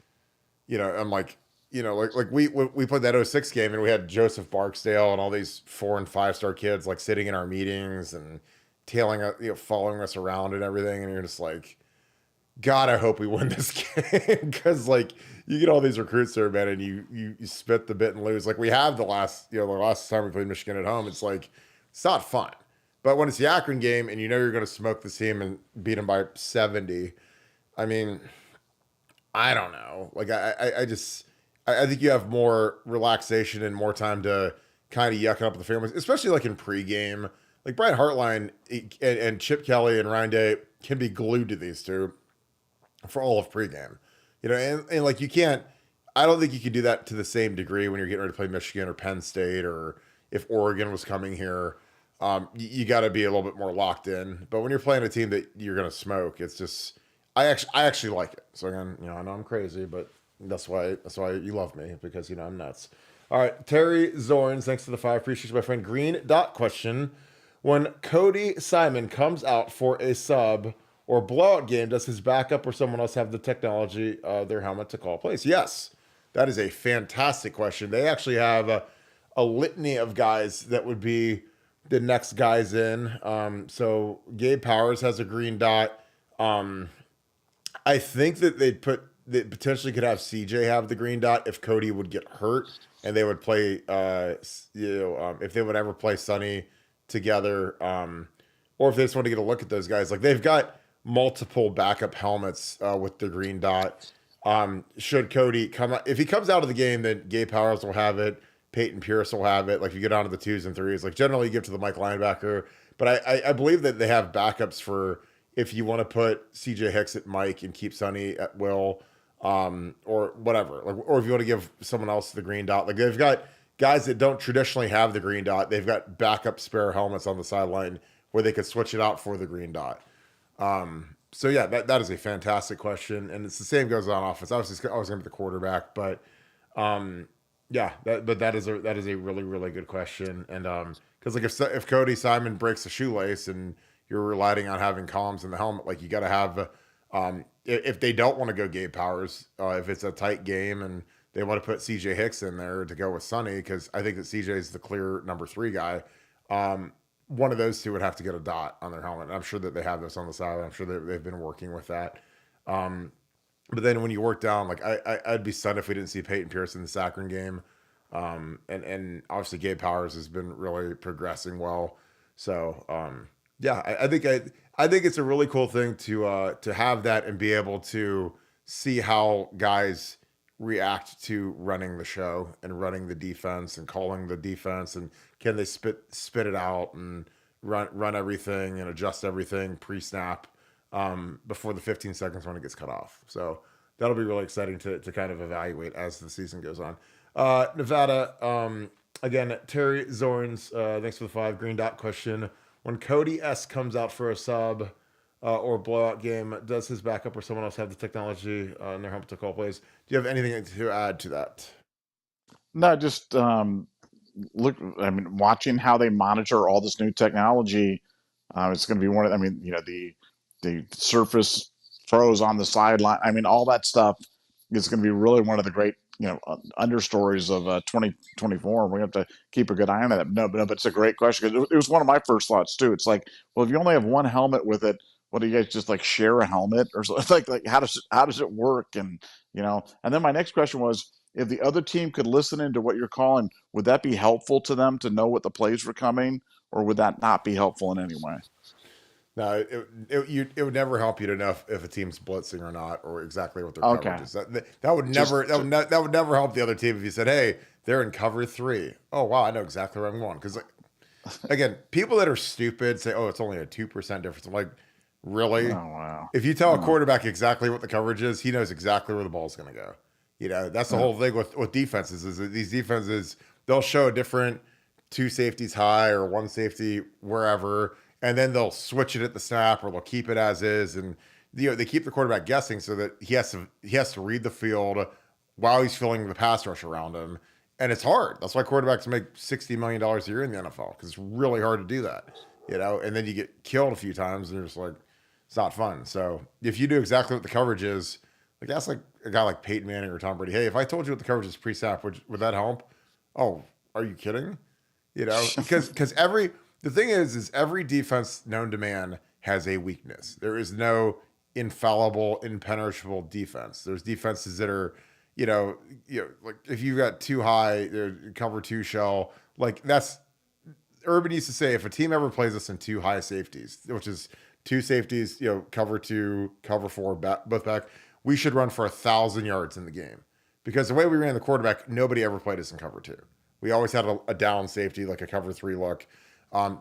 I'm like, like we played that 06 game and we had Joseph Barksdale and all these 4- and 5-star kids like sitting in our meetings and following us around and everything. And you're just like, God, I hope we win this game, because like you get all these recruits there, man, and you spit the bit and lose. Like we have the last time we played Michigan at home. It's like, it's not fun. But when it's the Akron game and you're going to smoke this team and beat them by 70, I mean, I don't know. Like I think you have more relaxation and more time to kind of yuck it up with the families, especially like in pregame. Like Brian Hartline and Chip Kelly and Ryan Day can be glued to these two for all of pregame, and like you can't. I don't think you could do that to the same degree when you're getting ready to play Michigan or Penn State, or if Oregon was coming here. You got to be a little bit more locked in. But when you're playing a team that you're going to smoke, it's just I actually like it. So again, I know I'm crazy, but that's why you love me, because I'm nuts. All right, Terry Zorns, thanks to the 5. Appreciate you, my friend. Green dot question: when Cody Simon comes out for a sub or blowout game, does his backup or someone else have the technology, their helmet, to call plays? Yes, that is a fantastic question. They actually have a litany of guys that would be the next guys in. So Gabe Powers has a green dot. I think that they potentially could have CJ have the green dot if Cody would get hurt, and they would play, if they would ever play Sonny together, or if they just want to get a look at those guys. Like they've got multiple backup helmets with the green dot. Should Cody come out, if he comes out of the game, then Gabe Powers will have it. Peyton Pierce will have it. Like if you go down to the 2s and 3s, like generally you give to the Mike linebacker. But I believe that they have backups for if you want to put CJ Hicks at Mike and keep Sonny at will, or whatever. Like, or if you want to give someone else the green dot. Like they've got guys that don't traditionally have the green dot. They've got backup spare helmets on the sideline where they could switch it out for the green dot. So yeah, that is a fantastic question. And it's the same goes on offense. Obviously, it's always going to be the quarterback, but Yeah, but that is a really really good question, and because like if Cody Simon breaks a shoelace and you're relying on having columns in the helmet, like you got to have, if they don't want to go Gabe Powers, if it's a tight game and they want to put C.J. Hicks in there to go with Sonny, because I think that C.J. is the clear number 3 guy. One of those two would have to get a dot on their helmet. And I'm sure that they have this on the side. I'm sure that they've been working with that. Um, but then when you work down, like I'd be stunned if we didn't see Peyton Pierce in the Akron game. And obviously Gabe Powers has been really progressing well. So yeah, I think it's a really cool thing to have that and be able to see how guys react to running the show and running the defense and calling the defense, and can they spit it out and run everything and adjust everything pre-snap, before the 15 seconds when it gets cut off. So that'll be really exciting to kind of evaluate as the season goes on. Nevada, again, Terry Zorns, thanks for the 5 green dot question. When Cody S comes out for a sub or blowout game, does his backup or someone else have the technology in their helmet to call plays? Do you have anything to add to that? No, just look. I mean, watching how they monitor all this new technology, it's going to be one of. I mean, the surface throws on the sideline. I mean, all that stuff is going to be really one of the great understories of 2024. We have to keep a good eye on that. No, but it's a great question, 'cause it was one of my first thoughts too. It's like, well, if you only have one helmet with it, what do you guys just like share a helmet or something? It's like how does it work? And and then my next question was, if the other team could listen into what you're calling, would that be helpful to them to know what the plays were coming, or would that not be helpful in any way? No, it would never help you to know if a team's blitzing or not, or exactly what their Okay, coverage is. That would never that would never help the other team if you said, "Hey, they're in cover 3." Oh wow, I know exactly where I'm going. Because again, people that are stupid say, "Oh, it's only a 2% difference." I'm like, oh really? wow, If you tell a oh, quarterback exactly what the coverage is, he knows exactly where the ball's going to go. That's the yeah. whole thing with defenses, is that these defenses, they'll show a different 2 safeties high or 1 safety wherever, and then they'll switch it at the snap, or they'll keep it as is, and they keep the quarterback guessing so that he has to read the field while he's filling the pass rush around him, and it's hard. That's why quarterbacks make $60 million a year in the NFL, because it's really hard to do that. And then you get killed a few times, and you're just like, it's not fun. So if you do exactly what the coverage is, like that's like a guy like Peyton Manning or Tom Brady. Hey, if I told you what the coverage is pre-snap, would that help? Oh, are you kidding? Because the thing is every defense known to man has a weakness. There is no infallible, impenetrable defense. There's defenses that are, like if you've got too high, cover 2 shell, like that's Urban used to say, if a team ever plays us in 2 high safeties, which is 2 safeties, cover 2, cover 4, both back, we should run for 1,000 yards in the game. Because the way we ran the quarterback, nobody ever played us in cover 2. We always had a down safety, like a cover 3 look,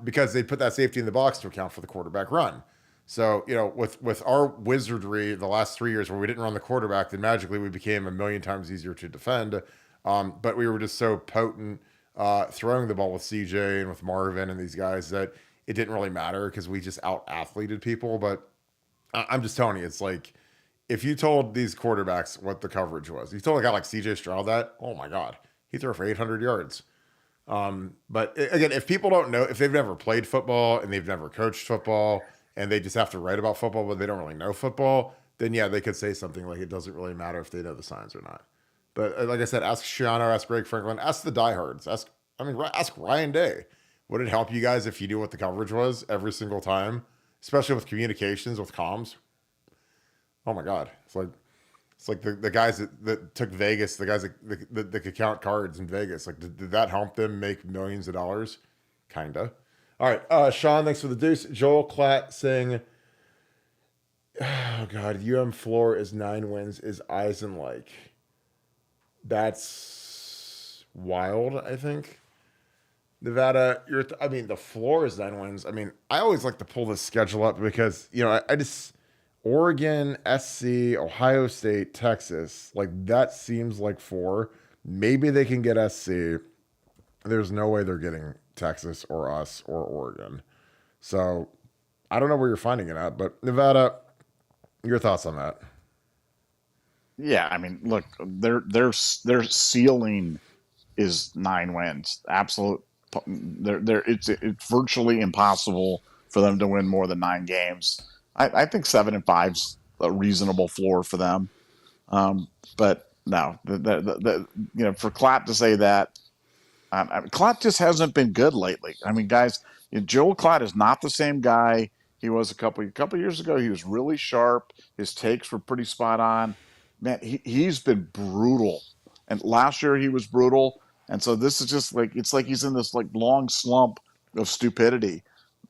because they put that safety in the box to account for the quarterback run. So, with our wizardry the last 3 years where we didn't run the quarterback, then magically we became a million times easier to defend. But we were just so potent throwing the ball with CJ and with Marvin and these guys that it didn't really matter, because we just out athleted people. But I'm just telling you, it's like, if you told these quarterbacks what the coverage was, you told a guy like CJ Stroud that, oh my God, he threw for 800 yards. But again, if people don't know, if they've never played football and they've never coached football and they just have to write about football, but they don't really know football, then yeah, they could say something like it doesn't really matter if they know the signs or not. But like I said, ask Shiano, ask Greg Franklin, ask the diehards, ask Ryan Day. Would it help you guys if you knew what the coverage was every single time, especially with communications, with comms? Oh my God, it's like the guys that took Vegas, the guys that could count cards in Vegas. Like, did that help them make millions of dollars? Kinda. All right, Sean, thanks for the deuce. Joel Klatt saying, "Oh God, floor is 9 wins. Is Eisen like?" That's wild. I think Nevada. The floor is 9 wins. I always like to pull this schedule up because I just. Oregon, SC, Ohio State, Texas. Like, that seems like 4. Maybe they can get SC. There's no way they're getting Texas or us or Oregon. So I don't know where you're finding it at, but Nevada, your thoughts on that? Yeah, I mean, look, their ceiling is 9 wins. Absolute. It's virtually impossible for them to win more than 9 games. I think 7-5's a reasonable floor for them. But no, for Clapp to say that, Klatt just hasn't been good lately. I mean, guys, Joel Klatt is not the same guy he was a couple years ago. He was really sharp. His takes were pretty spot on. Man, he's been brutal. And last year he was brutal. And so this is just like, it's like he's in this like long slump of stupidity.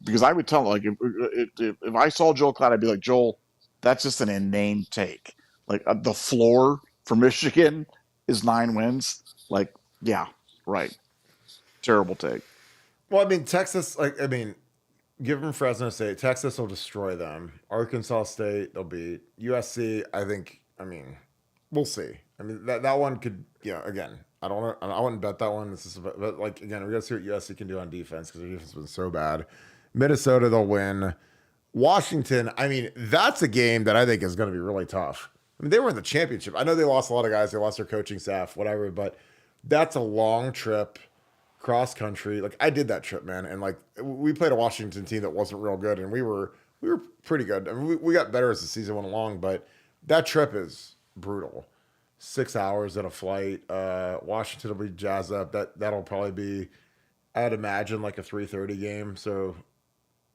Because I would tell, like, if I saw Joel Klatt, I'd be like, Joel, that's just an inane take. Like, the floor for Michigan is 9 wins. Like, yeah, right. Terrible take. Well, I mean, Texas, give them Fresno State. Texas will destroy them. Arkansas State, they'll beat. USC, we'll see. I mean, that one could, again, I wouldn't bet that one. But again, we got to see what USC can do on defense because their defense has been so bad. Minnesota, they'll win. Washington, that's a game that I think is going to be really tough. I mean, they were in the championship. I know they lost a lot of guys. They lost their coaching staff, whatever, but that's a long trip. Cross country, I did that trip, man, and we played a Washington team that wasn't real good, and we were pretty good. I mean, we got better as the season went along, but that trip is brutal. 6 hours at a flight. Washington will be jazzed up. That'll probably be, I'd imagine, like a 3:30 game. So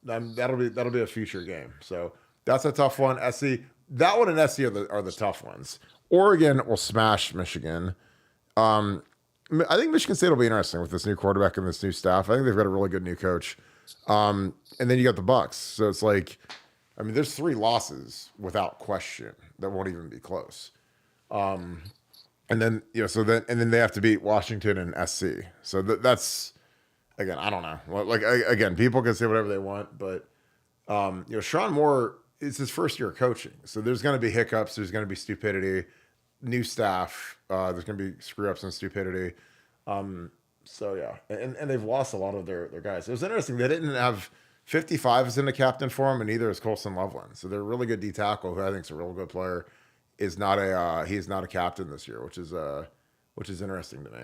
that'll be a future game. So that's a tough one. SC, that one and SC are the tough ones. Oregon will smash Michigan. I think Michigan State will be interesting with this new quarterback and this new staff. I think they've got a really good new coach. And then you got the Bucks. So it's there's 3 losses without question that won't even be close. And then they have to beat Washington and SC. So that's, again, I don't know. Again, people can say whatever they want, but Sean Moore, it's his first year of coaching. So there's going to be hiccups. There's going to be stupidity. New staff, there's going to be screw ups and stupidity. So yeah, and they've lost a lot of their guys. It was interesting. They didn't have 55 as in the captain for him, and neither is Colson Loveland. So they're a really good D tackle, who I think is a real good player, he's not a captain this year, which is interesting to me.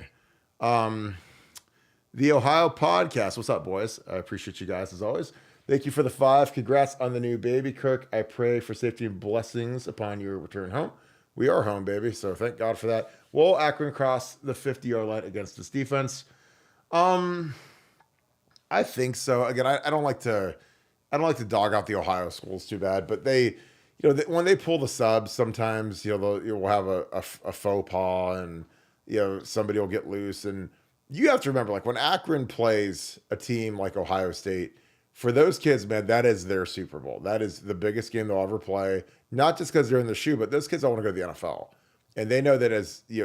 The Ohio podcast. What's up, boys? I appreciate you guys as always. Thank you for the 5. Congrats on the new baby, Kirk. I pray for safety and blessings upon your return home. We are home, baby, so thank God for that. Will Akron cross the 50-yard line against this defense? I think so. Again, I don't like to dog out the Ohio schools too bad, but they, when they pull the subs, sometimes we'll have a faux pas, and somebody will get loose, and you have to remember, when Akron plays a team like Ohio State, for those kids, man, that is their Super Bowl. That is the biggest game they'll ever play. Not just because they're in the shoe, but those kids all want to go to the NFL. And they know that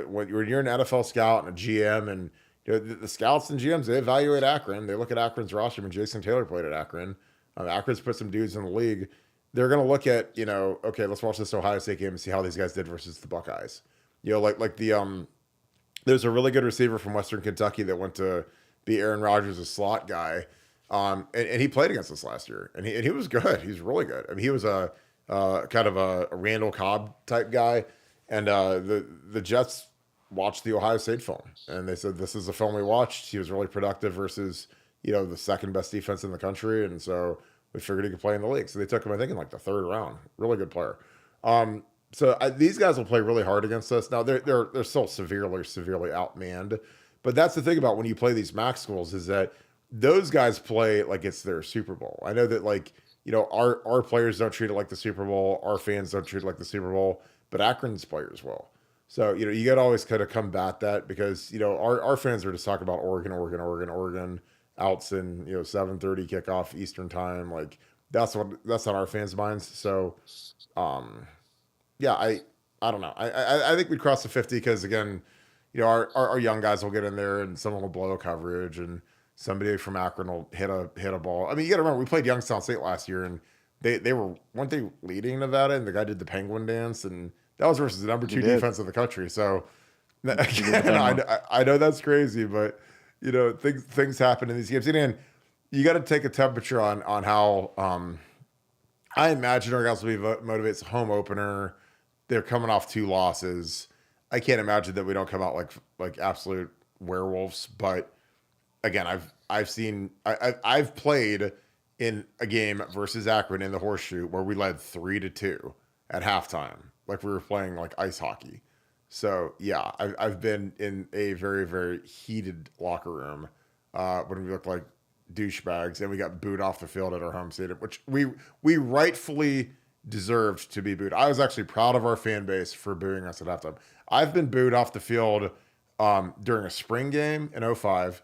when you're an NFL scout and a GM, and the scouts and GMs, they evaluate Akron. They look at Akron's roster. I mean, Jason Taylor played at Akron. Akron's put some dudes in the league. They're going to look at, okay, let's watch this Ohio State game and see how these guys did versus the Buckeyes. There's a really good receiver from Western Kentucky that went to be Aaron Rodgers' slot guy. And he played against us last year, and he was good. He's really good. I mean, he was a kind of a Randall Cobb type guy, and the Jets watched the Ohio State film, and they said, this is the film we watched. He was really productive versus the second best defense in the country, and so we figured he could play in the league. So they took him, I think, in the 3rd round. Really good player. These guys will play really hard against us. Now they're still severely outmanned, but that's the thing about when you play these MAC schools is that those guys play like it's their Super Bowl. I know that our players don't treat it like the Super Bowl. Our fans don't treat it like the Super Bowl, but Akron's players will. So, you got to always kind of combat that because, our fans are just talking about Oregon outs in, 7:30 kickoff Eastern time. That's on our fans' minds. So, yeah, I don't know. I think we'd cross the 50 because, again, our young guys will get in there and someone will blow coverage and somebody from Akron will hit a ball. I mean, you got to remember, we played Youngstown State last year, and weren't they leading Nevada, and the guy did the penguin dance, and that was versus the number 2 defense in the country. So, again, I know that's crazy, but things happen in these games. And you got to take a temperature on how I imagine our guys will be motivated. It's a home opener. They're coming off 2 losses. I can't imagine that we don't come out like absolute werewolves, but again, I've played in a game versus Akron in the Horseshoe where we led 3-2 at halftime, like we were playing like ice hockey. So yeah, I've been in a very, very heated locker room when we looked like douchebags and we got booed off the field at our home stadium, which we rightfully deserved to be booed. I was actually proud of our fan base for booing us at halftime. I've been booed off the field during a spring game in '05,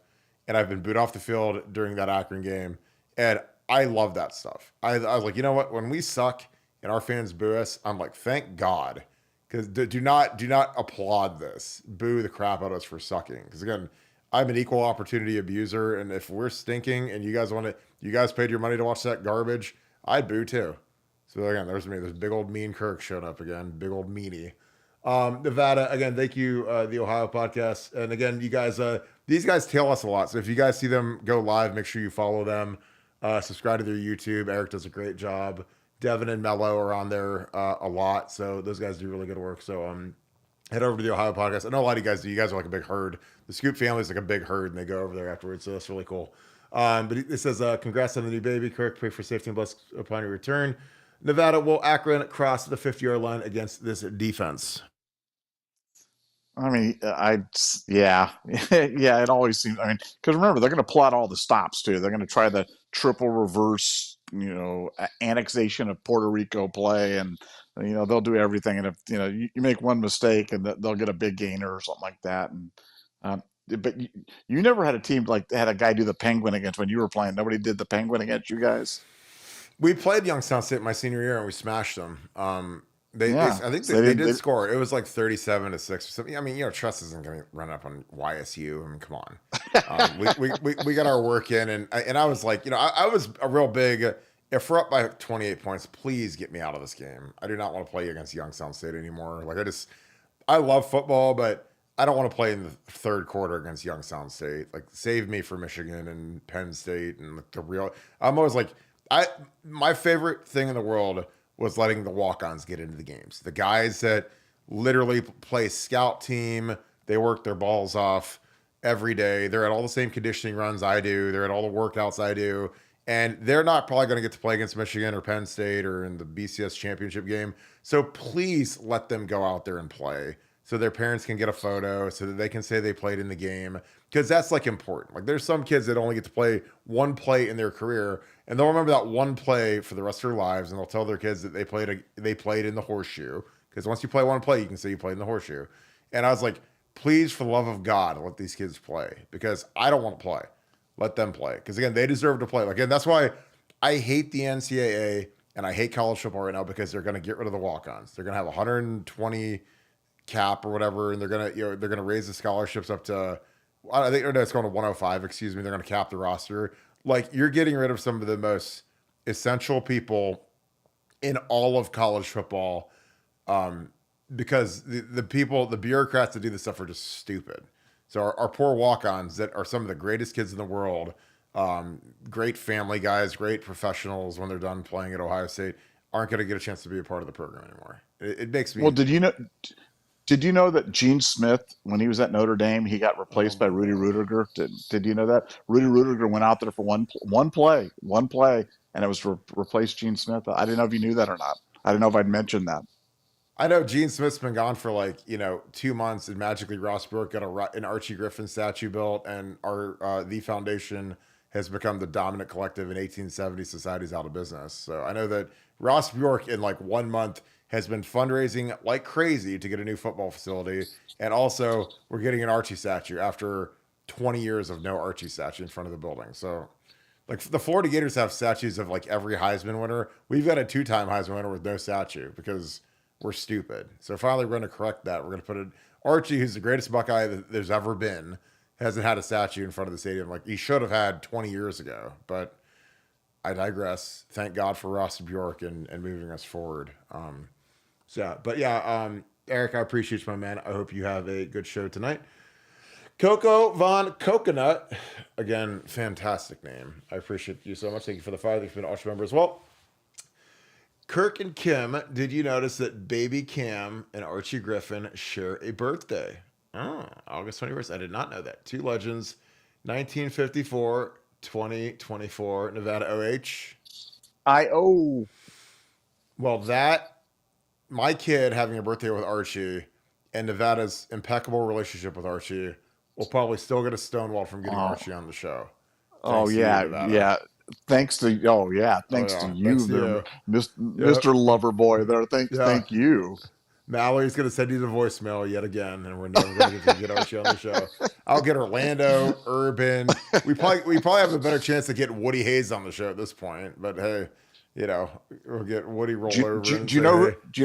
and I've been booed off the field during that Akron game, and I love that stuff. I was like, you know what? When we suck and our fans boo us, I'm like, thank God. Because do not applaud this. Boo the crap out of us for sucking. Because again, I'm an equal opportunity abuser, and if we're stinking and you guys paid your money to watch that garbage, I'd boo too. So again, there's me. This big old mean Kirk showed up again. Big old meanie. Nevada, again, thank you, the Ohio podcast. And again, you guys, these guys tail us a lot. So if you guys see them go live, make sure you follow them. Subscribe to their YouTube. Eric does a great job. Devin and Mello are on there a lot, so those guys do really good work. So head over to the Ohio podcast. I know a lot of you guys do. You guys are like a big herd. The Scoop family is like a big herd, and they go over there afterwards, so that's really cool. But it says, congrats on the new baby, Kirk. Pray for safety and bless upon your return. Nevada will Akron cross the 50-yard line against this defense. I mean, yeah, it always seems, I mean, because remember, they're going to plot all the stops too. They're going to try the triple reverse, annexation of Puerto Rico play, and, they'll do everything. And if, you make one mistake and they'll get a big gainer or something like that. And, but you never had a team like had a guy do the penguin against when you were playing. Nobody did the penguin against you guys. We played Youngstown State my senior year and we smashed them. I think they did score. It was like 37-6 or something. I mean, Trust isn't going to run up on YSU. I mean, come on. We got our work in, and I was like, I was a real big. If we're up by 28 points, please get me out of this game. I do not want to play against Youngstown State anymore. Like I love football, but I don't want to play in the third quarter against Youngstown State. Like, save me for Michigan and Penn State and the real. I'm always like, my favorite thing in the world was letting the walk-ons get into the games. The guys that literally play scout team, they work their balls off every day. They're at all the same conditioning runs I do. They're at all the workouts I do. And they're not probably going to get to play against Michigan or Penn State or in the BCS championship game. So please let them go out there and play so their parents can get a photo so that they can say they played in the game. Because that's like important. Like there's some kids that only get to play one play in their career, and they'll remember that one play for the rest of their lives, and they'll tell their kids that they played in the Horseshoe. Because once you play one play, you can say you played in the Horseshoe. And I was like, please, for the love of God, let these kids play. Because I don't want to play. Let them play. Because again, they deserve to play. Like, and that's why I hate the NCAA and I hate college football right now, because they're going to get rid of the walk-ons. They're going to have 120 cap or whatever, and they're gonna raise the scholarships up to, I think it's going to 105. Excuse me. They're going to cap the roster. Like, you're getting rid of some of the most essential people in all of college football, because the bureaucrats that do this stuff are just stupid. So our poor walk-ons that are some of the greatest kids in the world, great family guys, great professionals when they're done playing at Ohio State, aren't going to get a chance to be a part of the program anymore. It makes me. Well, did you know that Gene Smith, when he was at Notre Dame, he got replaced by Rudy Rudiger? Did you know that? Rudy Rudiger went out there for one play, and it was to replace Gene Smith. I didn't know if you knew that or not. I didn't know if I'd mentioned that. I know Gene Smith's been gone for 2 months, and magically Ross Bjork got an Archie Griffin statue built, and our the foundation has become the dominant collective in 1870 society's out of business. So I know that Ross Bjork in 1 month has been fundraising like crazy to get a new football facility, and also we're getting an Archie statue after 20 years of no Archie statue in front of the building. So the Florida Gators have statues of every Heisman winner. We've got a 2-time Heisman winner with no statue because we're stupid. So finally, we're going to correct that. We're going to put Archie, who's the greatest Buckeye that there's ever been, hasn't had a statue in front of the stadium like he should have had 20 years ago. But I digress. Thank God for Ross Bjork and moving us forward. Eric, I appreciate you, my man. I hope you have a good show tonight. Coco Von Coconut, again, fantastic name. I appreciate you so much. Thank you for the $5. Thanks for being an Archie member as well. Kirk and Kim, did you notice that baby Cam and Archie Griffin share a birthday? Oh, August 21st. I did not know that. Two legends, 1954, 2024, Nevada OH. Well, my kid having a birthday with Archie and Nevada's impeccable relationship with Archie will probably still get a stonewall from getting Oh, Archie on the show. oh Thanks to you, yeah, Nevada. yeah. Oh, Thanks to yeah. Thanks you to there, you. Yep. Mr. Loverboy there. Yeah. Thank you. Mallory's going to send you the voicemail yet again, and we're never going to get to get Archie on the show. I'll get Orlando, Urban. We probably have a better chance to get Woody Hayes on the show at this point. But hey, we'll get Woody roll over and say, hey, Do you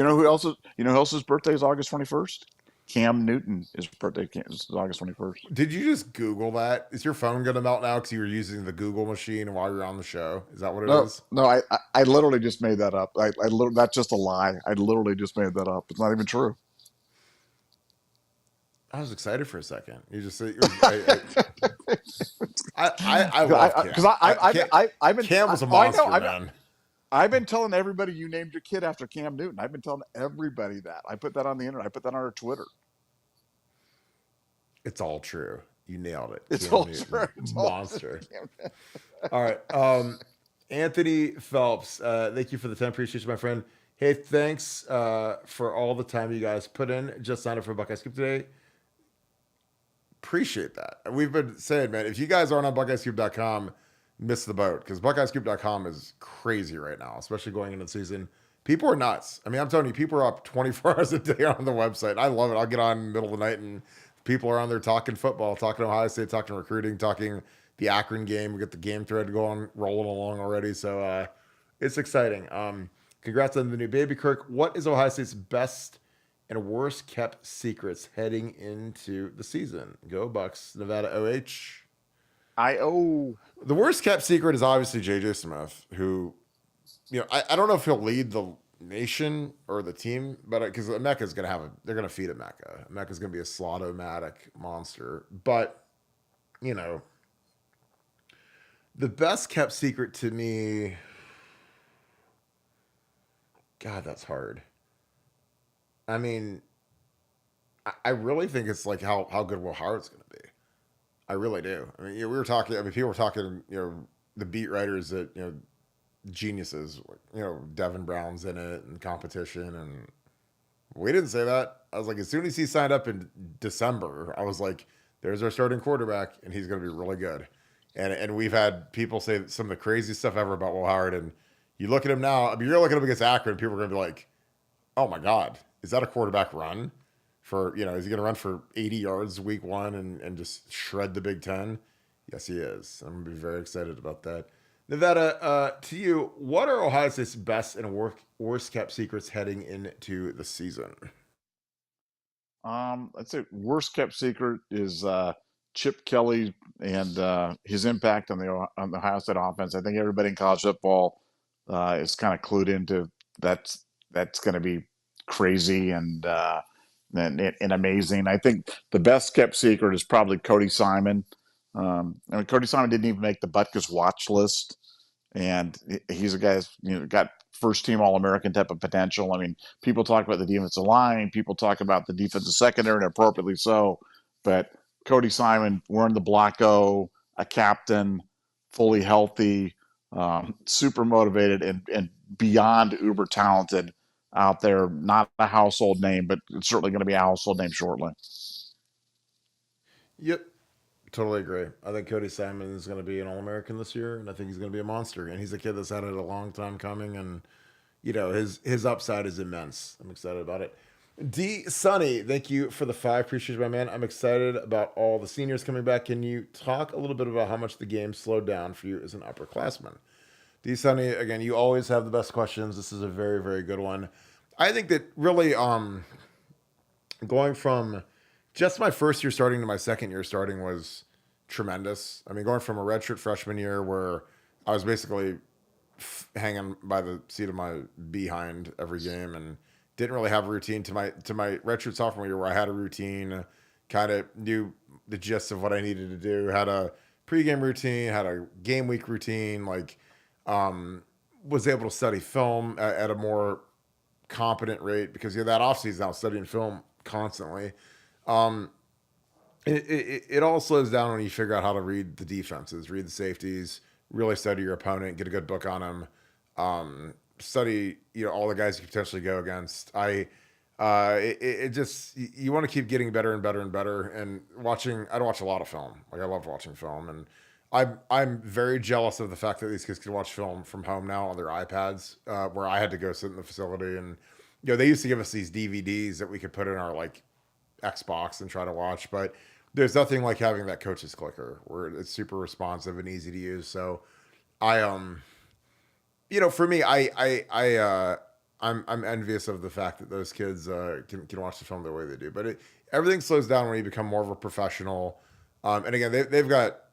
know who else? Who else's birthday is August 21st? Cam Newton. His birthday is August 21st. did you just Google that? Is your phone going to melt now because you were using the Google machine while you're on the show? Is that what it No, is? no, I literally just made that up. That's just a lie. I literally just made that up. It's not even true. I was excited for a second. You just said, I love Cam. Because I've been Cam was a I know monster, man. I've been telling everybody you named your kid after Cam Newton. I've been telling everybody that. I put that on the internet. I put that on our Twitter. It's all true. You nailed it. It's Cam all Newton, true. It's monster. all true. All right. Anthony Phelps, thank you for the time. Appreciation, my friend. Hey, thanks for all the time you guys put in. Just signed up for Buckeye Scoop today. Appreciate that. We've been saying, man, if you guys aren't on BuckeyeScoop.com, miss the boat because BuckeyeScoop.com is crazy right now, especially going into the season. People are nuts. I mean, I'm telling you, people are up 24 hours a day on the website. I love it. I'll get on in the middle of the night and people are on there talking football, talking Ohio State, talking recruiting, talking the Akron game. We got the game thread going, rolling along already. So it's exciting. Congrats on the new baby, Kirk. What is Ohio State's best and worst kept secrets heading into the season? Go Bucks, Nevada OH. The worst kept secret is obviously JJ Smith, who, I don't know if he'll lead the nation or the team, but because Mecca's going to they're going to feed at Mecca. Mecca's going to be a slotomatic monster. But, the best kept secret to me, God, that's hard. I mean, I really think it's like how good Will Howard's going to be. I really do. I mean, we were talking. I mean, people were talking. The beat writers that geniuses. Devin Brown's in it and competition, and we didn't say that. I was like, as soon as he signed up in December, I was like, there's our starting quarterback, and he's going to be really good. And we've had people say some of the craziest stuff ever about Will Howard, and you look at him now. I mean, you're looking up against Akron, people are going to be like, oh my God, is that a quarterback run? Is he going to run for 80 yards week one and just shred the Big Ten? Yes, he is. I'm going to be very excited about that. Nevada, to you, what are Ohio State's best and worst kept secrets heading into the season? I'd say worst kept secret is Chip Kelly and his impact on the Ohio State offense. I think everybody in college football is kind of clued into that's going to be crazy and amazing. I think the best kept secret is probably Cody Simon. Cody Simon didn't even make the Butkus watch list, and he's a guy that's got first team All American type of potential. I mean, people talk about the defensive line, people talk about the defensive secondary, and appropriately so. But Cody Simon wearing the Black O, a captain, fully healthy, super motivated, and beyond uber talented out there. Not a household name, but it's certainly going to be a household name shortly. Yep. Totally agree. I think Cody Simon is going to be an All-American this year, and I think he's going to be a monster. And he's a kid that's had it a long time coming, and his upside is immense. I'm excited about it. D Sonny, thank you for the 5. Appreciate you, my man. I'm excited about all the seniors coming back. Can you talk a little bit about how much the game slowed down for you as an upperclassman? D Sonny, again, you always have the best questions. This is a very, very good one. I think that really going from just my first year starting to my second year starting was tremendous. I mean, going from a redshirt freshman year where I was basically hanging by the seat of my behind every game and didn't really have a routine to my redshirt sophomore year where I had a routine, kind of knew the gist of what I needed to do, had a pregame routine, had a game week routine, was able to study film at a more competent rate because that offseason I was studying film constantly. it all slows down when you figure out how to read the defenses, read the safeties, really study your opponent, get a good book on them, study all the guys you could potentially go against. It just you want to keep getting better and better and better. And watching, I watch a lot of film. Like I love watching film, and I'm very jealous of the fact that these kids can watch film from home now on their iPads, where I had to go sit in the facility and. They used to give us these DVDs that we could put in our like Xbox and try to watch, but there's nothing like having that coach's clicker where it's super responsive and easy to use. So I for me, I'm envious of the fact that those kids can watch the film the way they do. But everything slows down when you become more of a professional. And again, they've got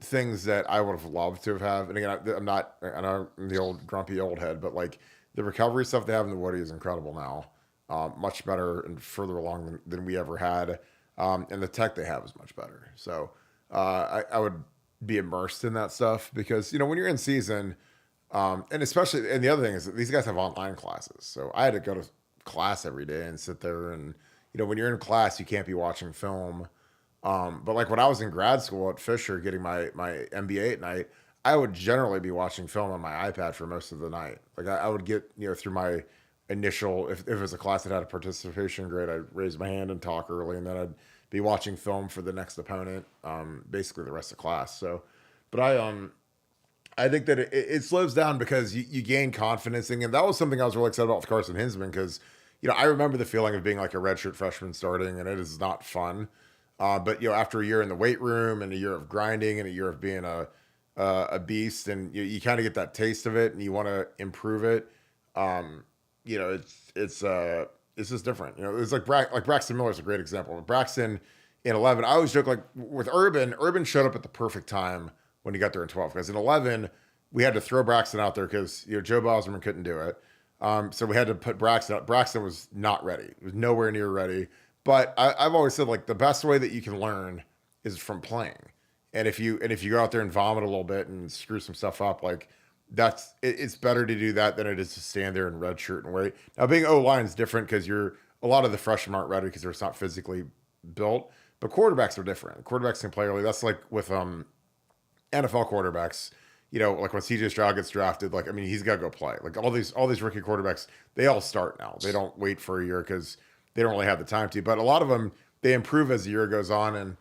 things that I would have loved to have. And again, I'm not, I know I'm the old grumpy old head, but like the recovery stuff they have in the Woody is incredible now. Much better and further along than we ever had. And the tech they have is much better. So I would be immersed in that stuff because, when you're in season, and especially, and the other thing is that these guys have online classes. So I had to go to class every day and sit there and, when you're in class, you can't be watching film. But like when I was in grad school at Fisher getting my MBA at night, I would generally be watching film on my iPad for most of the night. Like I would get, through my initial, if it was a class that had a participation grade, I'd raise my hand and talk early, and then I'd be watching film for the next opponent, basically the rest of class. So, but I think that it slows down because you gain confidence. And that was something I was really excited about with Carson Hinsman because, I remember the feeling of being like a redshirt freshman starting, and it is not fun. But after a year in the weight room and a year of grinding and a year of being a beast, and you kind of get that taste of it, and you want to improve it. It's just different. It's like Braxton Miller is a great example. Braxton in 11, I always joke like with Urban showed up at the perfect time when he got there in 12 because in 11 we had to throw Braxton out there because Joe Bosman couldn't do it. So we had to put Braxton out. Braxton was not ready. He was nowhere near ready. But I've always said like the best way that you can learn is from playing. And if you go out there and vomit a little bit and screw some stuff up, like it's better to do that than it is to stand there in red shirt and wait. Now being O-line is different because a lot of the freshmen aren't ready because they're not physically built. But quarterbacks are different. Quarterbacks can play early. That's like with NFL quarterbacks. Like when CJ Stroud gets drafted, like he's got to go play. Like all these rookie quarterbacks, they all start now. They don't wait for a year because they don't really have the time to. But a lot of them they improve as the year goes on, and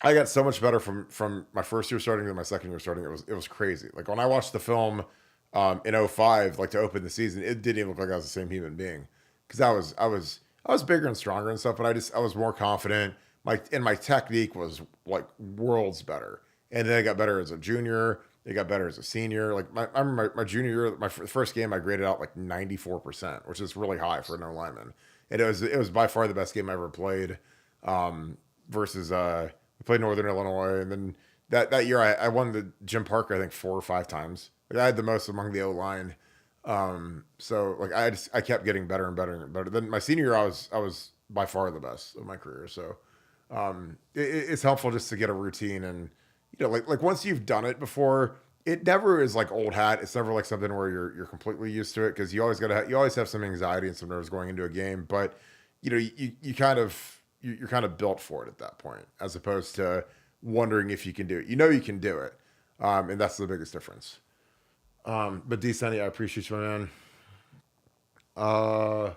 I got so much better from my first year starting to my second year starting. It was crazy. Like when I watched the film in 05, like to open the season, it didn't even look like I was the same human being because I was bigger and stronger and stuff, but I was more confident. My technique was like worlds better. And then I got better as a junior. It got better as a senior. Like I remember my junior year, my first game, I graded out like 94%, which is really high for no lineman. And it was by far the best game I ever played. Versus we played Northern Illinois, and then that year I won the Jim Parker I think 4 or 5 times. Like I had the most among the O line. So like I kept getting better and better and better. Then my senior year I was by far the best of my career. So it's helpful just to get a routine and. Like once you've done it before, it never is like old hat. It's never like something where you're completely used to it because you always have some anxiety and some nerves going into a game. But you kind of you're kind of built for it at that point, as opposed to wondering if you can do it. You can do it, and that's the biggest difference. But D Sunny, I appreciate you, my man. Uh,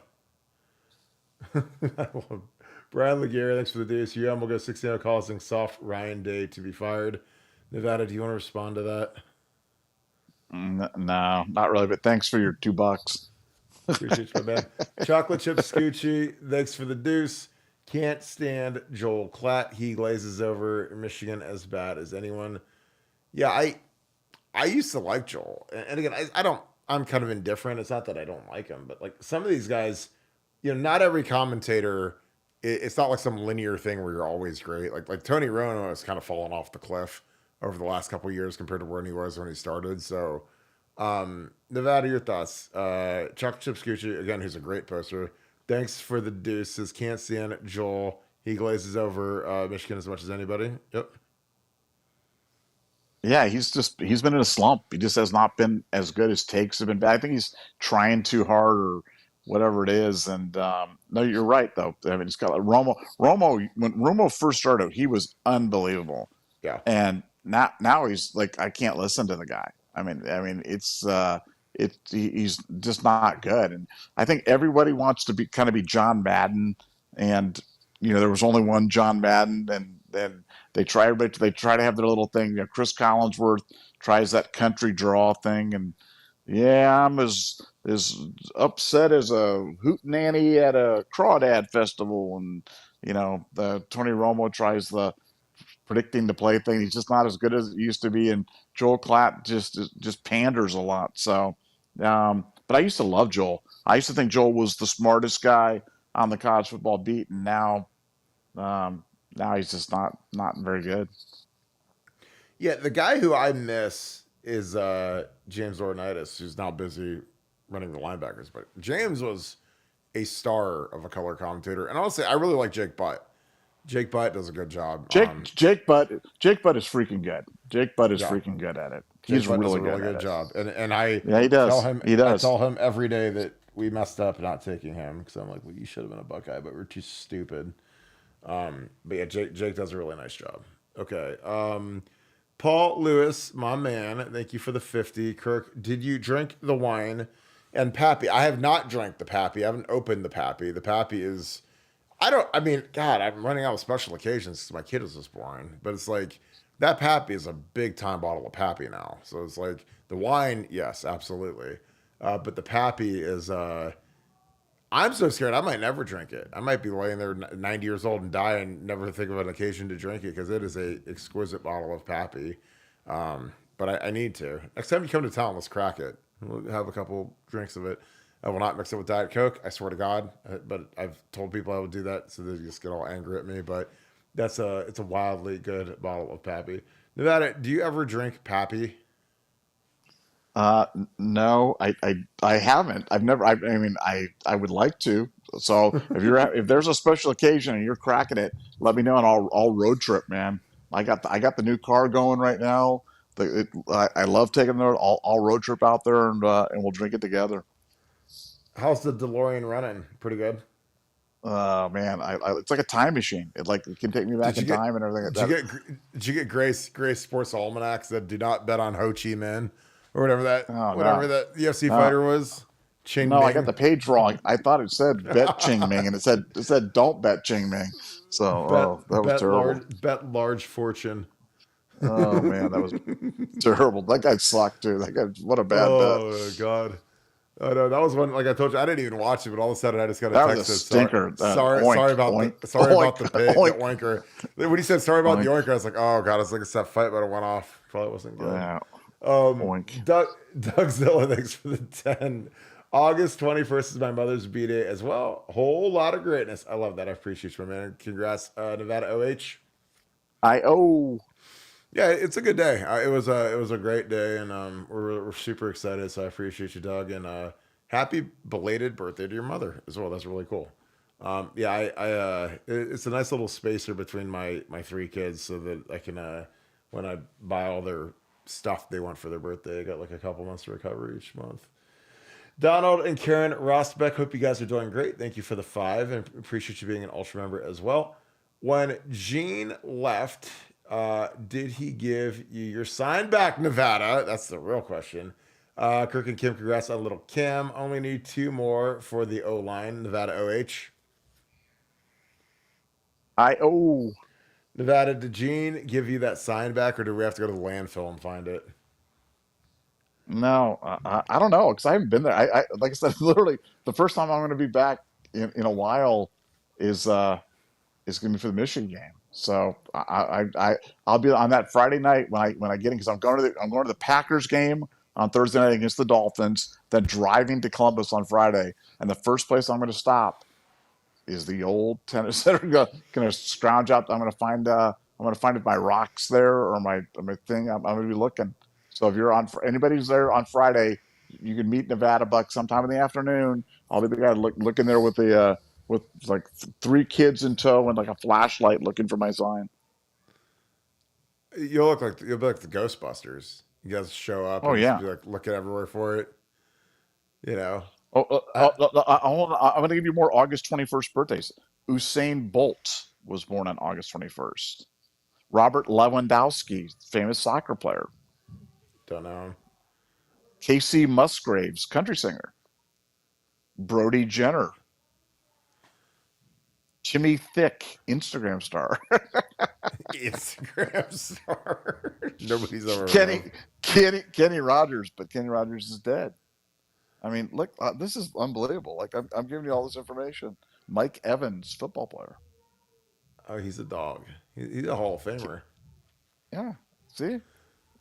Bradley Gary, thanks for the DSUM. We'll go 16 causing soft Ryan Day to be fired. Nevada, do you want to respond to that? No, not really. But thanks for your $2. Appreciate you, my man. Chocolate Chip Scoochie, thanks for the deuce. Can't stand Joel Klatt. He glazes over Michigan as bad as anyone. Yeah, I used to like Joel. And again, I don't, I'm kind of indifferent. It's not that I don't like him, but like some of these guys, not every commentator, it's not like some linear thing where you're always great. Like Tony Romo has kind of fallen off the cliff over the last couple of years compared to where he was when he started. So, Nevada, your thoughts? Chocolate Chip Scoochie, again, who's a great poster. Thanks for the deuces. Can't stand Joel. He glazes over Michigan as much as anybody. Yep. Yeah, he's been in a slump. He just has not been as good. His takes have been bad. I think he's trying too hard, or whatever it is. And no, you're right though. I mean, it's got like Romo. Romo when Romo first started, he was unbelievable, Yeah. and now he's like I can't listen to the guy. I mean, he's just not good. And I think everybody wants to be kind of be John Madden, and there was only one John Madden, and then they try to have their little thing. Chris Collinsworth tries that country draw thing, and yeah, I'm as upset as a hootenanny at a crawdad festival, and the Tony Romo tries the predicting the play thing. He's just not as good as it used to be, and Joel Klatt just panders a lot. So, but I used to love Joel. I used to think Joel was the smartest guy on the college football beat, and um, now he's just not very good. Yeah, the guy who I miss is James Laurinaitis, who's now busy running the linebackers. But James was a star of a color commentator, and honestly, I really like Jake Butt. Jake Butt does a good job. Jake Butt is freaking good. Jake Butt is Yeah, freaking good at it. Jake He's Butt does really a really good at good it. job, and I Yeah, he tell does. him He I does. tell him every day that we messed up not taking him because I'm like, well, you should have been a Buckeye, but we're too stupid. But yeah, Jake does a really nice job. Okay. Paul Lewis, my man, thank you for the 50. Kirk, did you drink the wine? And Pappy, I have not drank the Pappy. I haven't opened the Pappy. The Pappy is, I mean, God, I'm running out of special occasions because my kid was just born. But it's like, that Pappy is a big time bottle of Pappy now. So it's like, the wine, yes, absolutely. But the Pappy is, I'm so scared I might never drink it. I might be laying there 90 years old and die and never think of an occasion to drink it because it is a exquisite bottle of Pappy. But I need to. Next time you come to town, let's crack it. We'll have a couple drinks of it. I will not mix it with Diet Coke. I swear to God. But I've told people I would do that, so they just get all angry at me. But it's a wildly good bottle of Pappy. Nevada, do you ever drink Pappy? No, I haven't. I've never. I mean, I would like to. So if there's a special occasion and you're cracking it, let me know and I'll road trip, man. I got the new car going right now. I love taking it. I'll road trip out there and we'll drink it together. How's the DeLorean running? Pretty good. Man, it's like a time machine. It can take me back Did you in get time and everything like did you that. get Grace Sports Almanacs that do not bet on Ho Chi Minh or whatever that Oh whatever no, that UFC no. fighter was? Ching No, I got Ming. the page wrong. I thought it said bet Ching Ming, and it said don't bet Ching Ming. So, that was terrible. Bet large fortune. Oh man, that was terrible. That guy sucked too. That guy, what a bad bet. Oh God. Oh no, that was one like I told you I didn't even watch it, but all of a sudden I just got a That was a text that said sorry stinker. sorry Oink, about oink, oink, the pig, the oink, oinker. When he said sorry about the oink. oinker, I was like, oh God, it's like a set fight, but it went off. Probably wasn't good. Yeah, oink. Doug Zilla, thanks for the 10. August 21st is my mother's B-Day as well. A whole lot of greatness. I love that. I appreciate you, my man. Congrats, Nevada OH. I Yeah, it's a good day. It was a great day, and we're super excited. So I appreciate you, Doug, and happy belated birthday to your mother as well. That's really cool. Yeah, it's a nice little spacer between my three kids, so that I can when I buy all their stuff they want for their birthday, I got like a couple months to recover each month. Donald and Karen Rostbeck, hope you guys are doing great. Thank you for the 5 and appreciate you being an Ultra member as well. When Gene left, did he give you your sign back, Nevada? That's the real question. Kirk and Kim, congrats on little Kim. Only need 2 more for the O line, Nevada OH. I oh Nevada, did Gene give you that sign back, or do we have to go to the landfill and find it? no, I don't know because I haven't been there. I like I said, literally the first time I'm going to be back in a while is going to be for the Michigan game. So I'll be on that Friday night when I get in because I'm going to the Packers game on Thursday night against the Dolphins. Then driving to Columbus on Friday, and the first place I'm going to stop is the old tennis center. Going to scrounge out. I'm going to find if my rocks there or my thing. I'm going to be looking. So if you're on for anybody who's there on Friday, you can meet Nevadabuck sometime in the afternoon. I'll be the guy looking there with like 3 kids in tow and like a flashlight looking for my sign. You'll be like the Ghostbusters. You guys show up Oh and just yeah, be like looking everywhere for it. You know. I, I'm going to give you more August 21st birthdays. Usain Bolt was born on August 21st. Robert Lewandowski, famous soccer player. don't know. Casey Musgraves, country singer. Brody Jenner. Jimmy Thick, Instagram star. Instagram star. Nobody's ever heard Kenny of. Kenny Rogers, but Kenny Rogers is dead. I mean, look, this is unbelievable. Like I'm giving you all this information. Mike Evans, football player. Oh, he's a dog. He's a Hall of Famer. Yeah, see,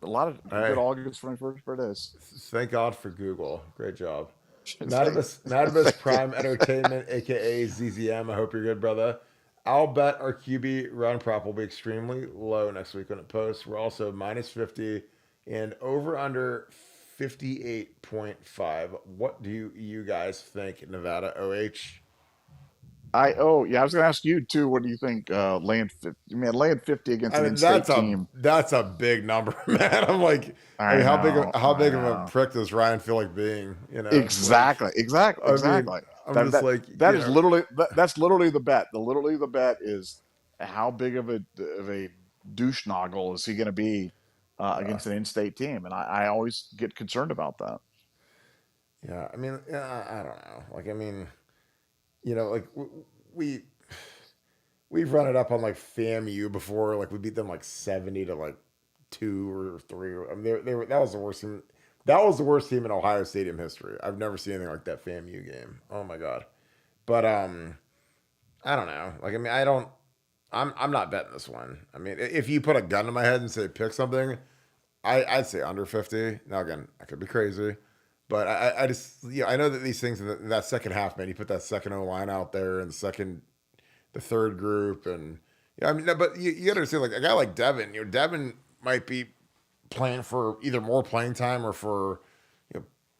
a lot of good Hey, August 21st birthdays. thank God for Google. Great job. Thank, Matibus thank you. Prime Entertainment, aka ZZM. I hope you're good, brother. I'll bet our QB run prop will be extremely low next week when it posts. We're also minus 50 and over under 58.5. What do you guys think, Nevada OH? Yeah, I was gonna ask you too. What do you think? Laying 50, man, laying 50 against I an mean, in-state team. that's a big number, man. I'm like, I mean, how I big of a know. prick does Ryan feel like being? You know, like, Exactly, exactly, I mean, exactly. I'm That just that like, that is literally that's literally the bet. Literally the bet is how big of a douche noggle is he going to be against an in-state team, and I always get concerned about that. yeah. I mean, yeah, I don't know. Like, I mean, like we we've run it up on like FAMU before. Like we beat them like 70 to like 2 or 3. I mean, they were that was the worst team. That was the worst team in Ohio Stadium history. I've never seen anything like that FAMU game. Oh my god. But I don't know. Like I mean, I don't. I'm not betting this one. I mean, if you put a gun to my head and say pick something, I'd say under 50. Now again, I could be crazy, but I just I know that these things in that second half, man, you put that second O line out there and the third group, and I mean, no, but you got to understand, like a guy like Devin, Devin might be playing for either more playing time or for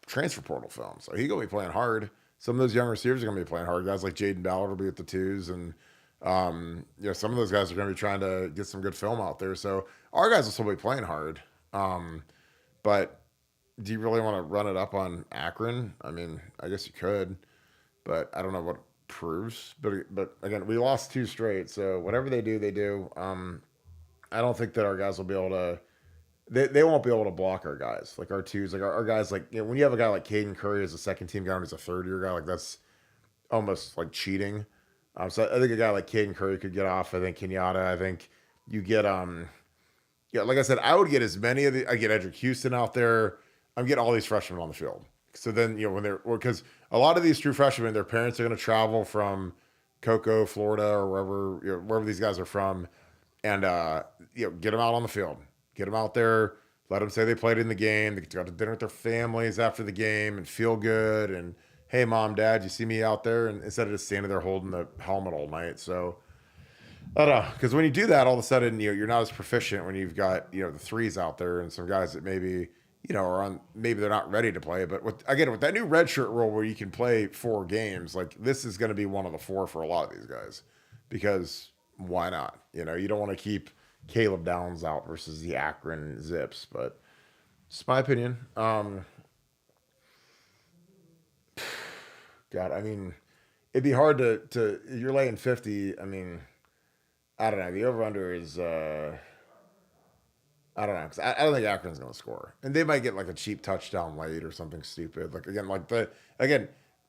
transfer portal film, so he gonna be playing hard. Some of those young receivers are gonna be playing hard. Guys like Jaden Ballard will be at the twos, and some of those guys are gonna be trying to get some good film out there. So our guys will still be playing hard. But do you really want to run it up on Akron? I mean, I guess you could, but I don't know what it proves. But again, we lost 2 straight, so whatever they do, they do. I don't think that our guys will be able to. They won't be able to block our guys like our twos, like our guys. Like when you have a guy like Caden Curry as a second team guy and he's a third year guy, like that's almost like cheating. So I think a guy like Caden Curry could get off. I think Kenyatta. I think you get yeah, like I said, I would get as many of the. I get Edric Houston out there. I'm getting all these freshmen on the field. So then when they're because a lot of these true freshmen, their parents are going to travel from Cocoa, Florida, or wherever these guys are from, and get them out on the field, get them out there, let them say they played in the game, they get to go to dinner with their families after the game and feel good, and hey, mom, dad, you see me out there, and instead of just standing there holding the helmet all night. So I don't know, because when you do that, all of a sudden you're not as proficient when you've got the threes out there and some guys that maybe are on maybe they're not ready to play. But with that new redshirt rule where you can play 4 games, like this is going to be one of the 4 for a lot of these guys, because why not? You don't want to keep Caleb Downs out versus the Akron Zips, but it's my opinion. God, I mean, it'd be hard to you're laying 50. I mean. I don't know. The over under is I don't know because I don't think Akron's going to score, and they might get like a cheap touchdown late or something stupid. Like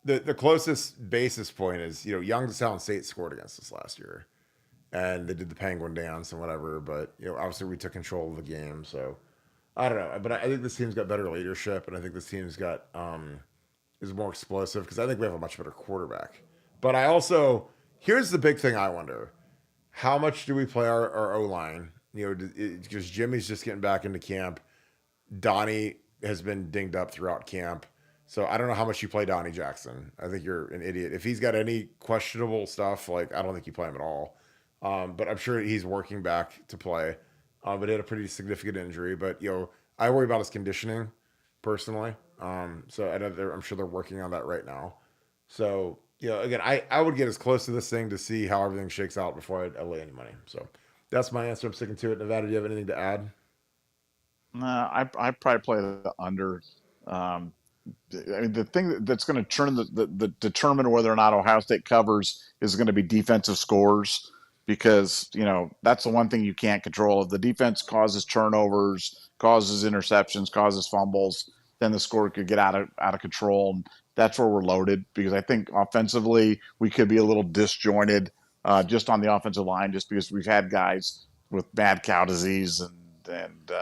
the closest basis point is Youngstown State scored against us last year, and they did the penguin dance and whatever. But obviously we took control of the game, so I don't know. But I think this team's got better leadership, and I think this team's got is more explosive because I think we have a much better quarterback. But I also here's the big thing I wonder. How much do we play our O line? Because Jimmy's just getting back into camp. Donnie has been dinged up throughout camp. So I don't know how much you play Donnie Jackson. I think you're an idiot. If he's got any questionable stuff, like I don't think you play him at all. But I'm sure he's working back to play. But he had a pretty significant injury. But I worry about his conditioning personally. So I'm sure they're working on that right now. So again, I would get as close to this thing to see how everything shakes out before I lay any money. So that's my answer. I'm sticking to it. Nevada, do you have anything to add? I probably play the under. Um, I mean, the thing that's going to determine whether or not Ohio State covers is going to be defensive scores, because that's the one thing you can't control. If the defense causes turnovers, causes interceptions, causes fumbles, then the score could get out of control. And that's where we're loaded, because I think offensively we could be a little disjointed, just on the offensive line, just because we've had guys with mad cow disease and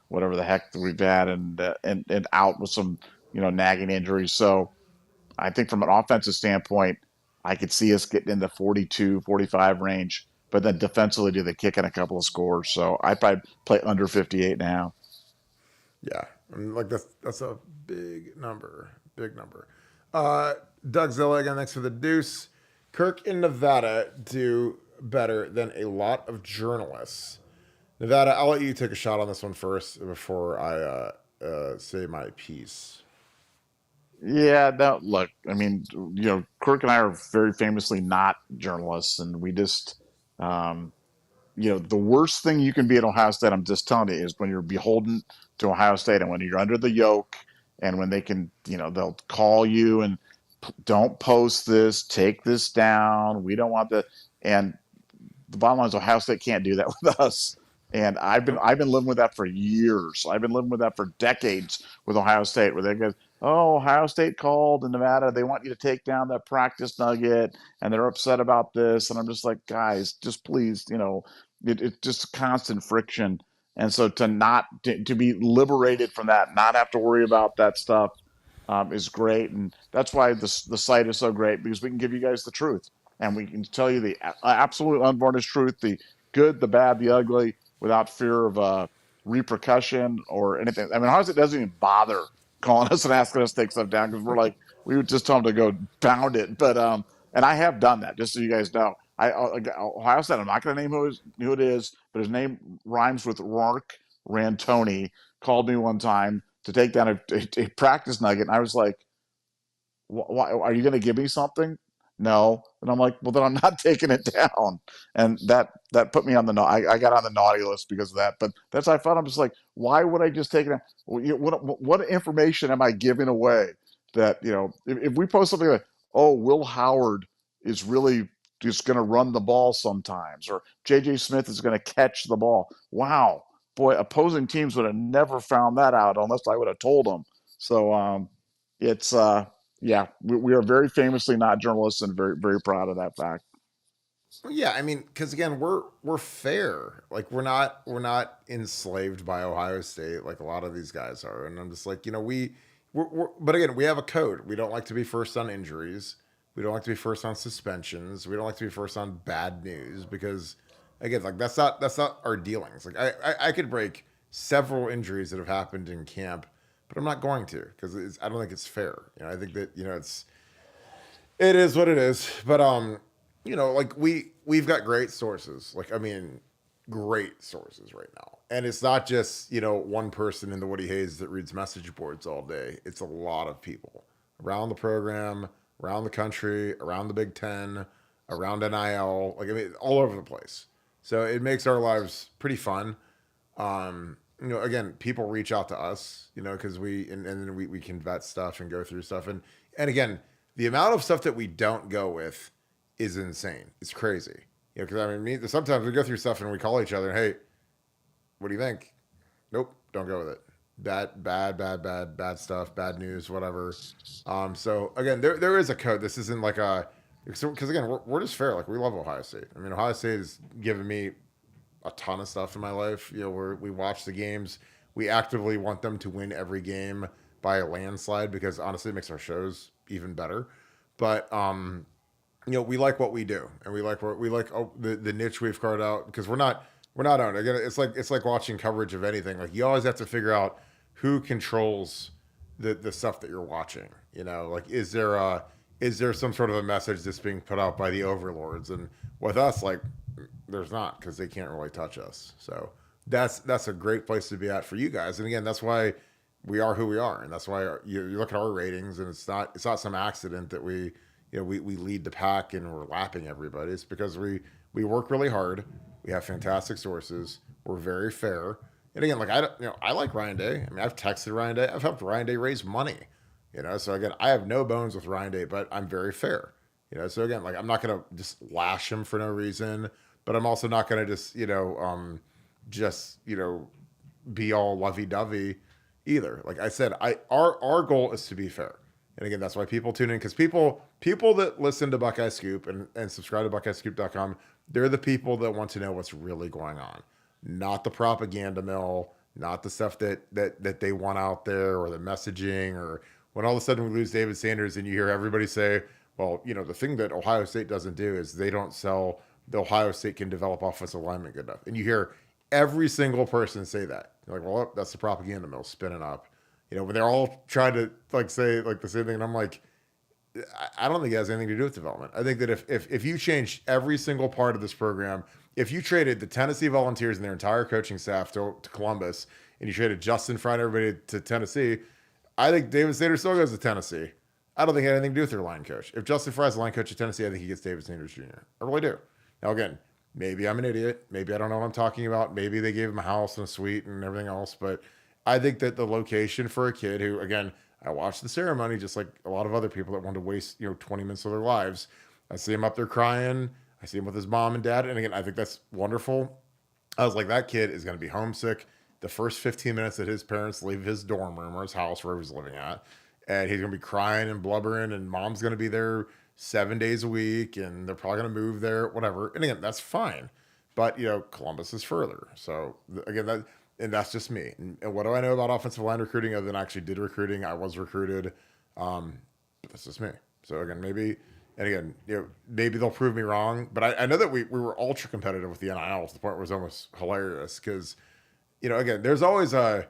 whatever the heck that we've had, and out with some nagging injuries. So I think from an offensive standpoint, I could see us getting in the 42, 45 range. But then defensively, do they kick in a couple of scores? So I probably play under 58 now. Yeah, I mean, like that's a big number, big number. Doug Zilla again, thanks for the deuce. Kirk in Nevada do better than a lot of journalists. Nevada, I'll let you take a shot on this one first before I say my piece. Yeah, no, look, I mean, Kirk and I are very famously not journalists, and we just, um, the worst thing you can be at Ohio State, I'm just telling you, is when you're beholden to Ohio State and when you're under the yoke, and when they can, they'll call you and don't post this, take this down. We don't want the, and the bottom line is Ohio State can't do that with us. And I've been living with that for years. I've been living with that for decades with Ohio State, where they go, "Oh, Ohio State called in Nevada. They want you to take down that practice nugget, and they're upset about this." And I'm just like, guys, just please, it's just constant friction. And so to be liberated from that, not have to worry about that stuff, is great. And that's why the site is so great, because we can give you guys the truth, and we can tell you the absolute unvarnished truth, the good, the bad, the ugly, without fear of repercussion or anything. I mean, honestly, it doesn't even bother calling us and asking us to take stuff down, because we're like, we would just tell them to go pound it. But and I have done that, just so you guys know. Ohio State, I'm not going to name who it is, but his name rhymes with Mark Rantoni, called me one time to take down a practice nugget, and I was like, why are you going to give me something? No. And I'm like, well, then I'm not taking it down. And that put me on I got on the naughty list because of that. But that's how I felt. I'm just like, why would I just take it down? What information am I giving away that, if we post something like, oh, Will Howard is really just going to run the ball sometimes, or JJ Smith is going to catch the ball. Wow. Boy, opposing teams would have never found that out unless I would have told them. So it's yeah, we are very famously not journalists, and very, very proud of that fact. Well, yeah, I mean, because again, we're fair. Like we're not enslaved by Ohio State like a lot of these guys are. And I'm just like, but again, we have a code. We don't like to be first on injuries. We don't like to be first on suspensions. We don't like to be first on bad news, because again, like that's not our dealings. Like I could break several injuries that have happened in camp, but I'm not going to, because I don't think it's fair. I think that it is what it is. But like we've got great sources. Like, I mean, great sources right now. And it's not just, one person in the Woody Hayes that reads message boards all day. It's a lot of people around the program, around the country, around the Big Ten, around NIL, like, I mean, all over the place. So it makes our lives pretty fun. Again, people reach out to us, because and then we can vet stuff and go through stuff. And again, the amount of stuff that we don't go with is insane. It's crazy. Because I mean, sometimes we go through stuff and we call each other, hey, what do you think? Nope, don't go with it. Bad stuff, bad news, whatever. So again, there is a code. This isn't like because again, we're just fair. Like, we love Ohio State. I mean, Ohio State has given me a ton of stuff in my life. We watch the games. We actively want them to win every game by a landslide, because honestly, it makes our shows even better. But we like what we do, and we like the niche we've carved out, because we're not on. Again, it's like watching coverage of anything. Like, you always have to figure out who controls the stuff that you're watching. Like, is there some sort of a message that's being put out by the overlords? And with us, like, there's not, because they can't really touch us. So that's a great place to be at for you guys. And again, that's why we are who we are, and that's why you look at our ratings, and it's not some accident that we lead the pack and we're lapping everybody. It's because we work really hard. We have fantastic sources. We're very fair. And again, like, I like Ryan Day. I mean, I've texted Ryan Day. I've helped Ryan Day raise money. So again, I have no bones with Ryan Day, but I'm very fair. So again, like I'm not gonna just lash him for no reason, but I'm also not gonna just be all lovey-dovey either. Like I said, our goal is to be fair. And again, that's why people tune in, because people that listen to Buckeye Scoop and subscribe to BuckeyeScoop.com, they're the people that want to know what's really going on, not the propaganda mill, not the stuff that they want out there, or the messaging, or when all of a sudden we lose David Sanders and you hear everybody say, well, the thing that Ohio State doesn't do is they don't sell the Ohio State can develop offensive linemen good enough. And you hear every single person say that. You're like, well, that's the propaganda mill spinning up. When they're all trying to say like the same thing, and I'm like, I don't think it has anything to do with development. I think that if you change every single part of this program, if you traded the Tennessee Volunteers and their entire coaching staff to Columbus, and you traded Justin Fry and everybody to Tennessee, I think David Sanders still goes to Tennessee. I don't think it had anything to do with their line coach. If Justin Fry's the line coach at Tennessee, I think he gets David Sanders Jr. I really do. Now, again, maybe I'm an idiot. Maybe I don't know what I'm talking about. Maybe they gave him a house and a suite and everything else. But I think that the location for a kid who, again, I watched the ceremony just like a lot of other people that want to waste 20 minutes of their lives. I see him up there crying. I see him with his mom and dad. And again, I think that's wonderful. I was like, that kid is going to be homesick the first 15 minutes that his parents leave his dorm room or his house, wherever he's living at. And he's going to be crying and blubbering, and mom's going to be there 7 days a week, and they're probably going to move there, whatever. And again, that's fine. But, Columbus is further. So, again, that's just me. And what do I know about offensive line recruiting other than I actually did recruiting? I was recruited. But that's just me. So, again, maybe they'll prove me wrong. But I know that we were ultra competitive with the NIL to the point where it was almost hilarious because, again, there's always an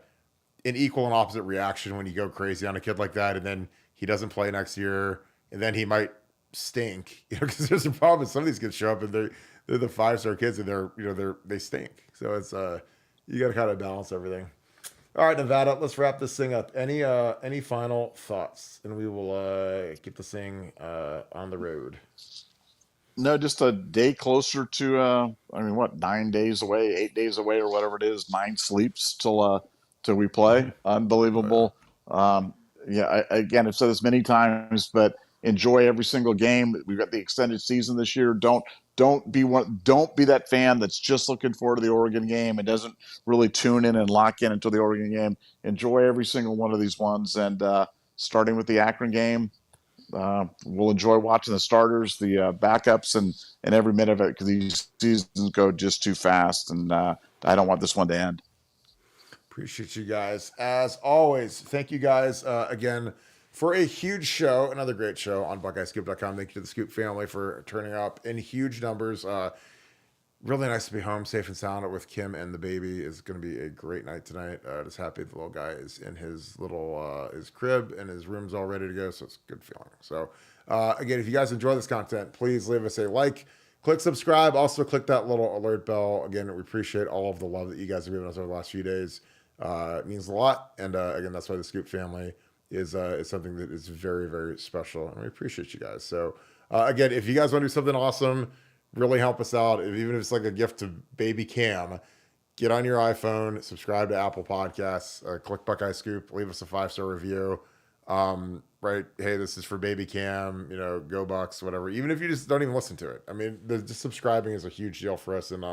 equal and opposite reaction when you go crazy on a kid like that, and then he doesn't play next year, and then he might stink. Because there's a problem. Some of these kids show up and they're the 5-star kids, and they stink. So it's you got to kind of balance everything. All right, Nevada, let's wrap this thing up. Any final thoughts, and we will get this thing on the road. No, just a day closer to 9 days away, 8 days away, or whatever it is, 9 sleeps till we play. Unbelievable. Again, I've said this many times, but enjoy every single game. We've got the extended season this year. Don't be that fan that's just looking forward to the Oregon game and doesn't really tune in and lock in until the Oregon game. Enjoy every single one of these ones, and starting with the Akron game. We'll enjoy watching the starters, the backups, and every minute of it, because these seasons go just too fast, and I don't want this one to end. Appreciate you guys. As always, thank you guys again for a huge show, another great show on BuckeyeScoop.com. Thank you to the Scoop family for turning up in huge numbers. Really nice to be home, safe and sound with Kim and the baby. It's going to be a great night tonight. Just happy the little guy is in his little his crib and his room's all ready to go, so it's a good feeling. So again, if you guys enjoy this content, please leave us a like, click subscribe, also click that little alert bell. Again, we appreciate all of the love that you guys have given us over the last few days. It means a lot, and again, that's why the Scoop family is something that is very, very special, and we appreciate you guys. So again, if you guys want to do something awesome, really help us out, even if it's like a gift to baby Cam, get on your iPhone, subscribe to Apple Podcasts, click Buckeye Scoop, leave us a 5-star review. Right, hey, this is for baby Cam, go Bucks, whatever. Even if you just don't even listen to it, I mean, just subscribing is a huge deal for us, and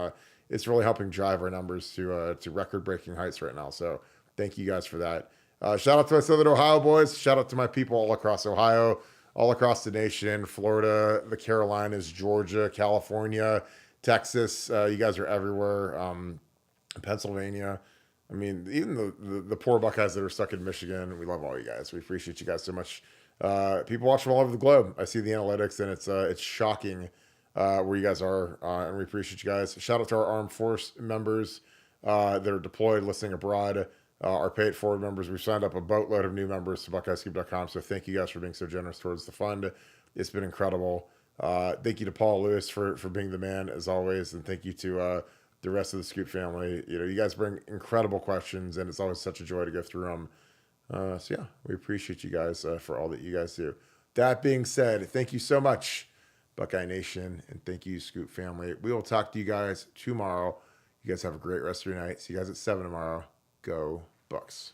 it's really helping drive our numbers to record-breaking heights right now. So thank you guys for that. Shout out to my Southern Ohio boys. Shout out to my people all across Ohio, all across the nation, Florida, the Carolinas, Georgia, California, Texas. You guys are everywhere. Pennsylvania. I mean, even the poor Buckeyes that are stuck in Michigan. We love all you guys. We appreciate you guys so much. People watch from all over the globe. I see the analytics, and it's shocking where you guys are, and we appreciate you guys. Shout out to our armed force members that are deployed, listening abroad. Our paid forward members. We've signed up a boatload of new members to BuckeyeScoop.com, so thank you guys for being so generous towards the fund. It's been incredible. Thank you to Paul Lewis for being the man, as always, and thank you to the rest of the Scoop family. You guys bring incredible questions, and it's always such a joy to go through them. So yeah, we appreciate you guys for all that you guys do. That being said, thank you so much, Buckeye Nation, and thank you, Scoop family. We will talk to you guys tomorrow. You guys have a great rest of your night. See you guys at 7 tomorrow. Go Bucks.